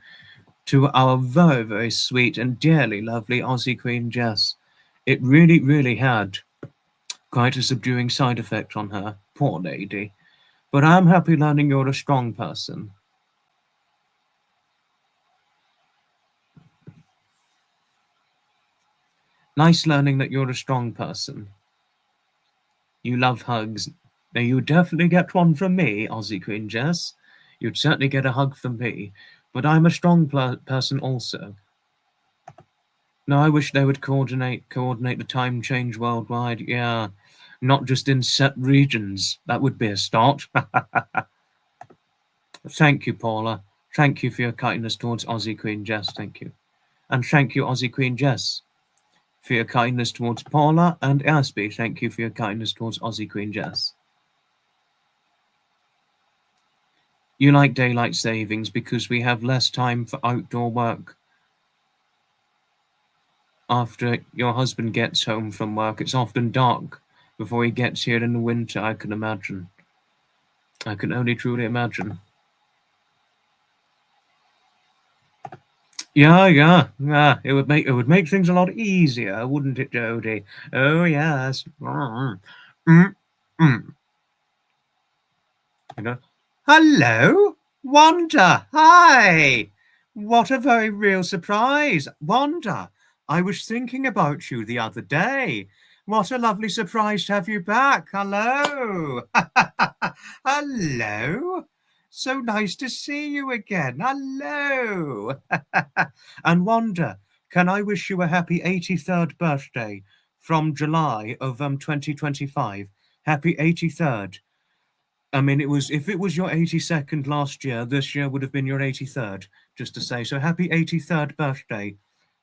to our very, very sweet and dearly lovely Aussie Queen Jess. It really, really had quite a subduing side effect on her, poor lady. But I'm happy learning you're a strong person. Nice learning that you're a strong person. You love hugs. Now, you definitely get one from me, Aussie Queen Jess. You'd certainly get a hug from me. But I'm a strong person also. Now, I wish they would coordinate the time change worldwide. Yeah, not just in set regions. That would be a start. Thank you, Paula. Thank you for your kindness towards Aussie Queen Jess. Thank you. And thank you, Aussie Queen Jess, for your kindness towards Paula and Asby. Thank you for your kindness towards Aussie Queen Jess. You like daylight savings because we have less time for outdoor work. After your husband gets home from work, it's often dark before he gets here in the winter, I can imagine. I can only truly imagine. Yeah. It would make things a lot easier, wouldn't it, Jodie? Oh yes. Hello, Wanda. Hi. What a very real surprise, Wanda. I was thinking about you the other day. What a lovely surprise to have you back. Hello. Hello. So nice to see you again. Hello. And Wanda, can I wish you a happy 83rd birthday from July of 2025? Happy 83rd. I mean, if it was your 82nd last year, this year would have been your 83rd, just to say. So happy 83rd birthday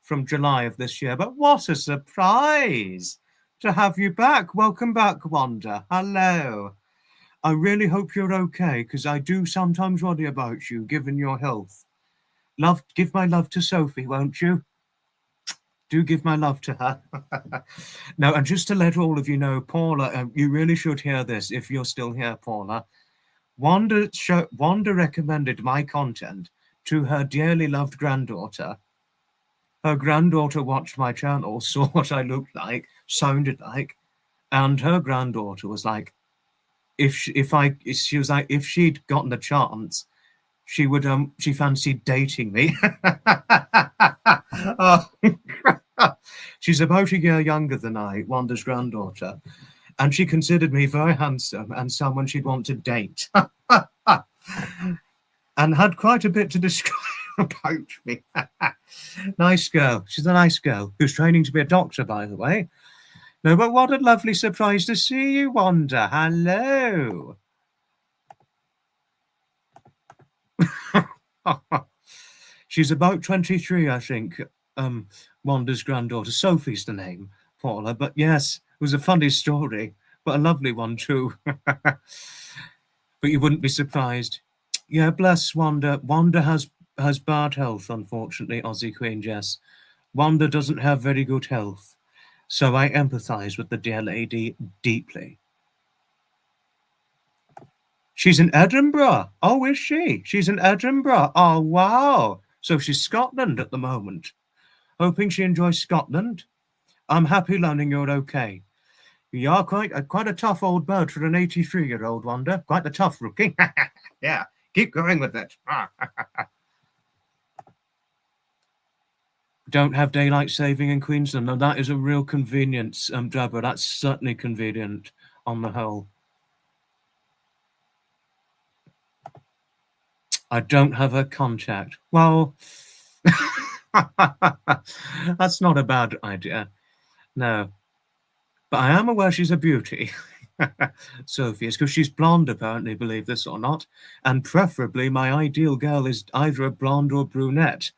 from July of this year. But what a surprise to have you back. Welcome back, Wanda. Hello. I really hope you're okay, because I do sometimes worry about you, given your health. Give my love to Sophie, won't you? Do give my love to her. Now, and just to let all of you know, Paula, you really should hear this if you're still here, Paula. Wanda recommended my content to her dearly loved granddaughter. Her granddaughter watched my channel, saw what I looked like, sounded like, and her granddaughter was like, if she'd gotten the chance, she fancied dating me. Oh, she's about a year younger than I, Wanda's granddaughter, and she considered me very handsome and someone she'd want to date. And had quite a bit to describe about me. Nice girl. She's a nice girl who's training to be a doctor, by the way. No, but what a lovely surprise to see you, Wanda. Hello. She's about 23, I think. Wanda's granddaughter. Sophie's the name, Paula. But yes, it was a funny story, but a lovely one too. But you wouldn't be surprised. Yeah, bless Wanda. Wanda has bad health, unfortunately, Aussie Queen Jess. Wanda doesn't have very good health. So I empathise with the dear lady deeply. She's in Edinburgh. Oh, is she? She's in Edinburgh. Oh, wow. So she's Scotland at the moment. Hoping she enjoys Scotland. I'm happy learning you're okay. You are quite a tough old bird for an 83-year-old, Wanda. Quite a tough rookie. Yeah, keep going with it. Don't have daylight saving in Queensland. No, that is a real convenience, Deborah. That's certainly convenient on the whole. I don't have her contact. Well, that's not a bad idea. No. But I am aware she's a beauty. Sophie is, because she's blonde, apparently, believe this or not. And preferably, my ideal girl is either a blonde or brunette,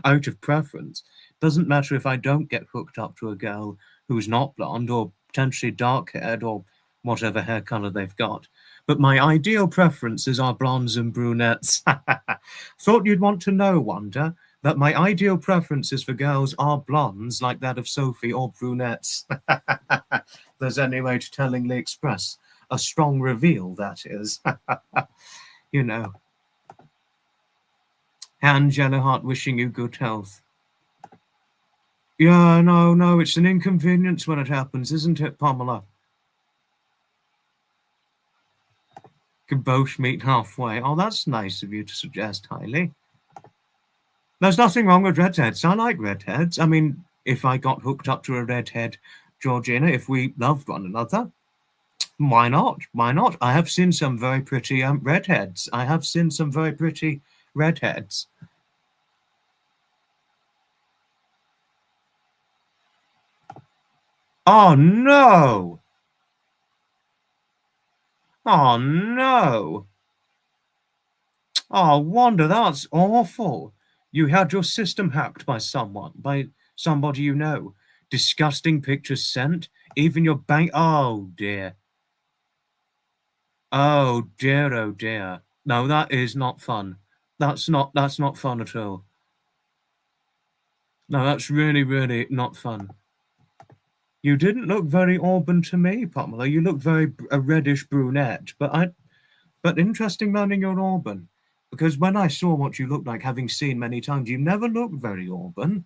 out of preference. Doesn't matter if I don't get hooked up to a girl who's not blonde or potentially dark-haired or whatever hair colour they've got. But my ideal preferences are blondes and brunettes. Thought you'd want to know, Wanda, that my ideal preferences for girls are blondes like that of Sophie or brunettes. There's any way to tellingly express a strong reveal, that is. You know. Angela Hart wishing you good health. Yeah, no, it's an inconvenience when it happens, isn't it, Pamela? Can both meet halfway. Oh, that's nice of you to suggest, Hailey. There's nothing wrong with redheads. I like redheads. I mean, if I got hooked up to a redhead, Georgina, if we loved one another, why not? Why not? I have seen some very pretty redheads. I have seen some very pretty redheads. Oh, no! Oh, no! Oh, Wanda, that's awful. You had your system hacked by somebody you know. Disgusting pictures sent. Even your bank. Oh, dear. Oh, dear, oh, dear. No, that is not fun. That's not fun at all. No, that's really, really not fun. You didn't look very auburn to me, Pamela. You look very a reddish brunette, but interesting learning you're auburn. Because when I saw what you looked like, having seen many times, you never looked very auburn.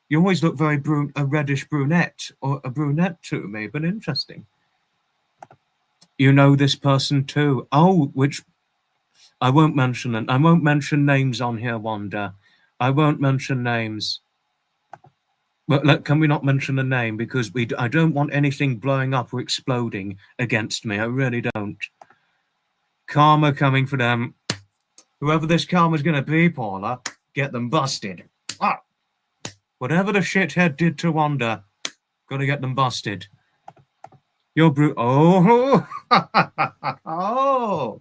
You always look very a reddish brunette or a brunette to me, but interesting. You know this person too. Oh, which I won't mention it. I won't mention names on here, Wanda. I won't mention names. But can we not mention a name? Because I don't want anything blowing up or exploding against me. I really don't. Karma coming for them. Whoever this karma's going to be, Paula, get them busted. Ah! Whatever the shithead did to Wanda, gotta get them busted. You're oh, oh,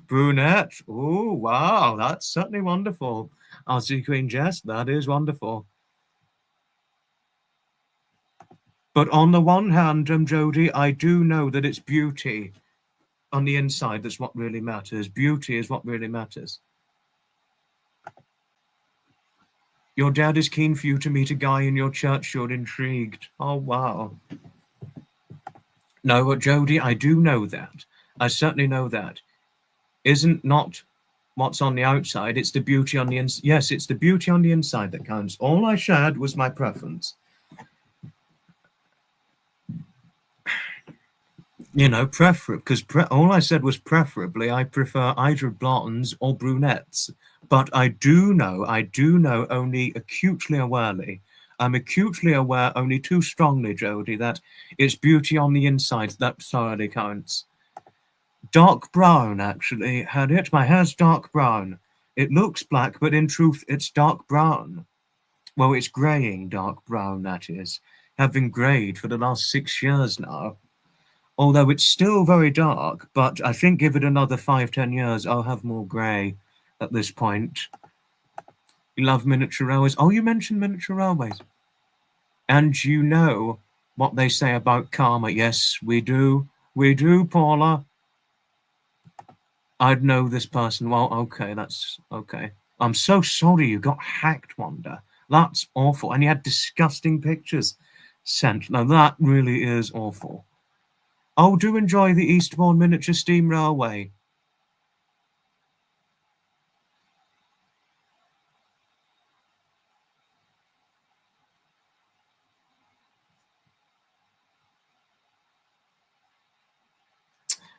brunette. Oh, wow, that's certainly wonderful. Aussie Queen Jess, that is wonderful. But on the one hand, Jodie, I do know that it's beauty on the inside that's what really matters. Beauty is what really matters. Your dad is keen for you to meet a guy in your church. You're intrigued. Oh, wow. No, Jodie, I do know that. I certainly know that. Isn't not what's on the outside, it's the beauty on the inside. Yes, it's the beauty on the inside that counts. All I shared was my preference. You know, because all I said was preferably I prefer either blondes or brunettes. But I do know only acutely awarely. I'm acutely aware only too strongly, Jodie, that it's beauty on the inside that thoroughly counts. Dark brown, actually, had it. My hair's dark brown. It looks black, but in truth, it's dark brown. Well, it's greying dark brown, that is. Having greyed for the last 6 years now. Although it's still very dark, but I think give it another 5-10 years, I'll have more grey at this point. You love miniature railways. Oh, you mentioned miniature railways. And you know what they say about karma. Yes, we do. We do, Paula. I'd know this person. Well, okay, that's okay. I'm so sorry you got hacked, Wanda. That's awful. And you had disgusting pictures sent. Now, that really is awful. Oh, do enjoy the Eastbourne Miniature Steam Railway.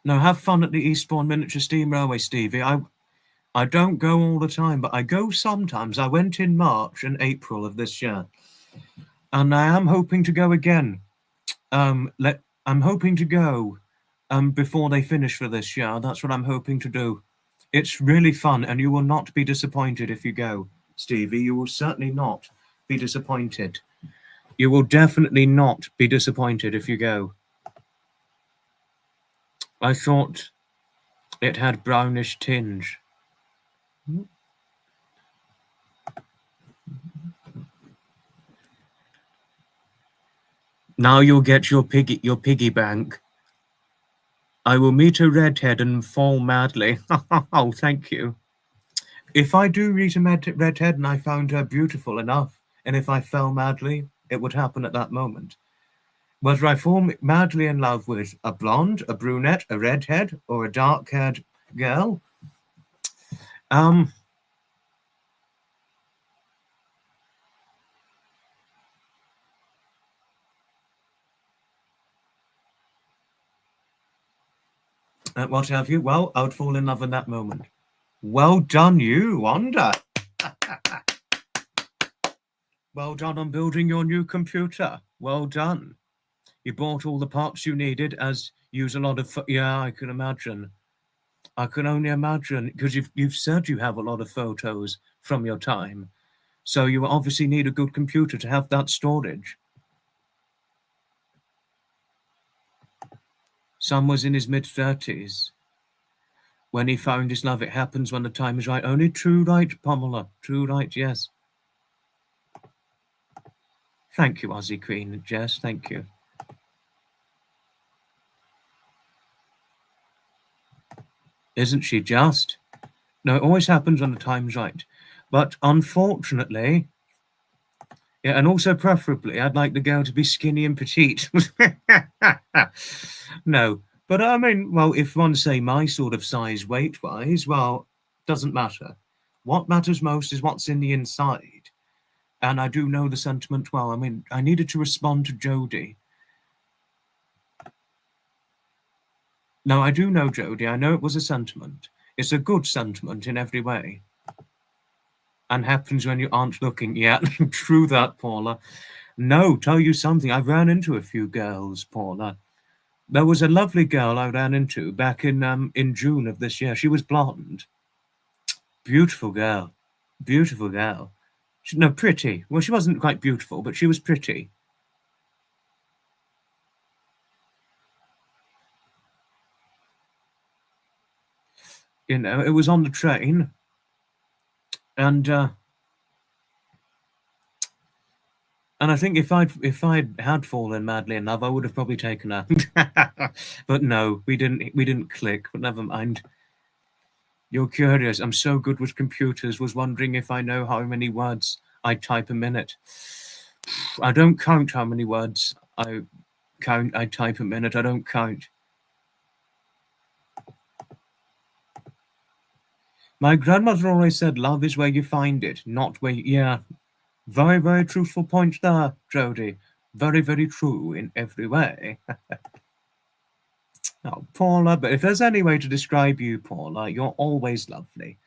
No, have fun at the Eastbourne Miniature Steam Railway, Stevie. I don't go all the time, but I go sometimes. I went in March and April of this year, and I am hoping to go again. I'm hoping to go before they finish for this year. That's what I'm hoping to do. It's really fun, and you will not be disappointed if you go, Stevie. You will certainly not be disappointed. You will definitely not be disappointed if you go. I thought it had brownish tinge. Now you'll get your piggy bank. I will meet a redhead and fall madly. Oh, thank you. If I do meet a redhead and I found her beautiful enough, and if I fell madly, it would happen at that moment. Whether I fall madly in love with a blonde, a brunette, a redhead, or a dark-haired girl, what have you? Well, I would fall in love in that moment. Well done, you, Wanda. Well done on building your new computer. Well done. You bought all the parts you needed, as use a lot of... Yeah, I can imagine. I can only imagine, because you've said you have a lot of photos from your time. So you obviously need a good computer to have that storage. Sam was in his mid-30s when he found his love. It happens when the time is right. Only true right, Pamela. True right, yes. Thank you, Aussie Queen, Jess. Thank you. Isn't she just? No, it always happens when the time's right. But unfortunately, yeah, and also preferably, I'd like the girl to be skinny and petite. No, but I mean, well, if one say my sort of size weight-wise, well, doesn't matter. What matters most is what's in the inside. And I do know the sentiment well. I mean, I needed to respond to Jodie. No, I do know Jodie. I know it was a sentiment. It's a good sentiment in every way. And happens when you aren't looking. Yeah, true that, Paula. No, tell you something. I ran into a few girls, Paula. There was a lovely girl I ran into back in June of this year. She was blonde. Beautiful girl. Beautiful girl. No, pretty. Well, she wasn't quite beautiful, but she was pretty. You know, it was on the train. And I think if I'd had fallen madly in love, I would have probably taken her. But no, we didn't click. But never mind. You're curious. I'm so good with computers. Was wondering if I know how many words I type a minute. I don't count how many words I type a minute. I don't count. My grandmother always said, "Love is where you find it, not where." Yeah. Very, very truthful point there, Jodie. Very, very true in every way. Oh, Paula, but if there's any way to describe you, Paula, you're always lovely.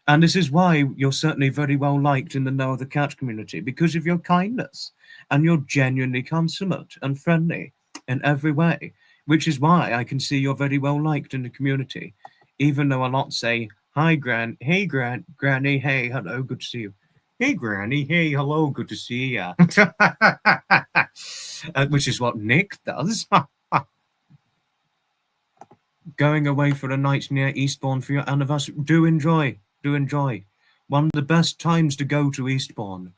And this is why you're certainly very well liked in the Know the Cat community, because of your kindness. And you're genuinely consummate and friendly in every way, which is why I can see you're very well liked in the community, even though a lot say, "Hi, hey, Granny, hey, hello, good to see you." Hey, Granny. Hey, hello. Good to see ya. Which is what Nick does. Going away for a night near Eastbourne for your anniversary. Do enjoy. Do enjoy. One of the best times to go to Eastbourne,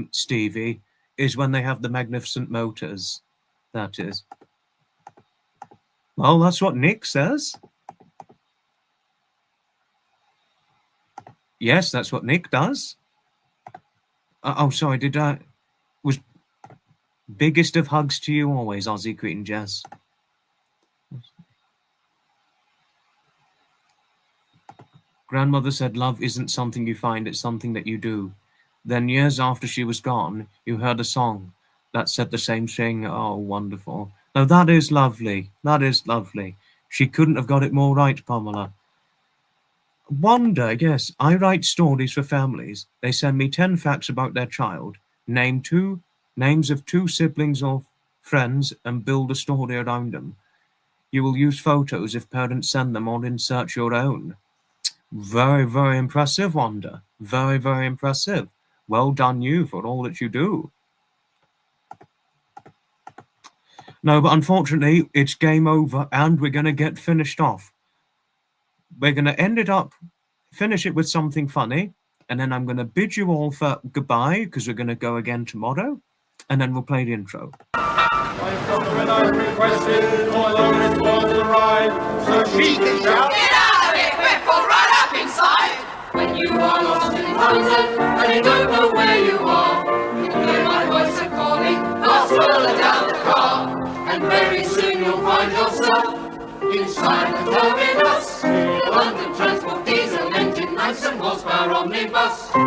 Stevie, is when they have the magnificent motors. That is. Well, that's what Nick says. Yes, that's what Nick does. Oh, sorry, did I... Was biggest of hugs to you always, Aussie Queen Jess. Grandmother said love isn't something you find, it's something that you do. Then years after she was gone, you heard a song that said the same thing. Oh, wonderful. Now that is lovely. That is lovely. She couldn't have got it more right, Pamela. Wanda, yes, I write stories for families. They send me 10 facts about their child, names of two siblings or friends, and build a story around them. You will use photos if parents send them or insert your own. Very, very impressive, Wanda. Very, very impressive. Well done you for all that you do. No, but unfortunately, it's game over and we're going to get finished off. We're going to finish it with something funny, and then I'm going to bid you all for goodbye because we're going to go again tomorrow, and then we'll play the intro. When I requested, my long response arrived, so she can shout, "Get out of it, quick, or right up inside!" When you are lost in London and you don't know where you are, you hear my voice a calling, fast further down the car, and very soon you'll find yourself inside the terminus. London Transport diesel engine, nice and horsepower omnibus. We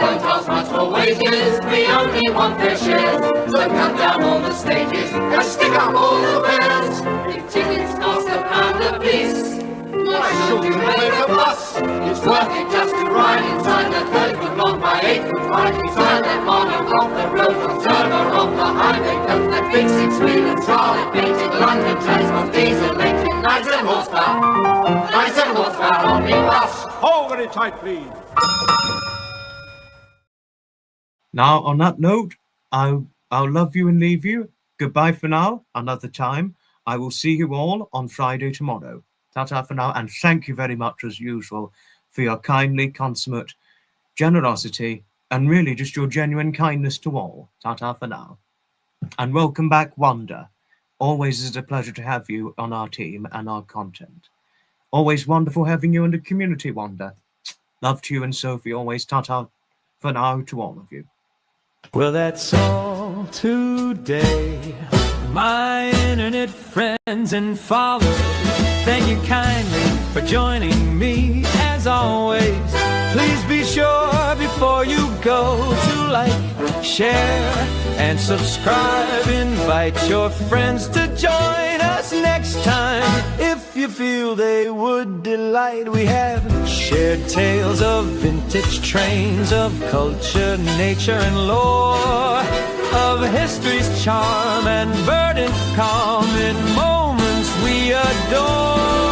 don't ask much for wages, we only want their shares. So cut down all the stages and stick up all the fares. If tickets cost £1 a piece, why should you make a fuss? It's worth it just to ride inside the 3 foot long by 8 foot wide. Inside that monoblock, the road will turn off the highway. Cut that big 6-wheel scarlet painted London Transport diesel engine, nice and horsepower omnibus. hold very tight, please. Now, on that note, I'll love you and leave you. Goodbye for now, another time. I will see you all on Friday tomorrow. Ta-ta for now, and thank you very much, as usual, for your kindly, consummate generosity, and really just your genuine kindness to all. Ta-ta for now. And welcome back, Wanda. Always is a pleasure to have you on our team and our content. Always wonderful having you in the community, Wanda. Love to you and Sophie, always. Ta-ta for now to all of you. Well, that's all today, my internet friends and followers. Thank you kindly for joining me as always. Please be sure before you go to like, share, and subscribe. Invite your friends to join us next time if you feel they would delight. We have shared tales of vintage trains, of culture, nature, and lore, of history's charm and verdant calm in moments we adore.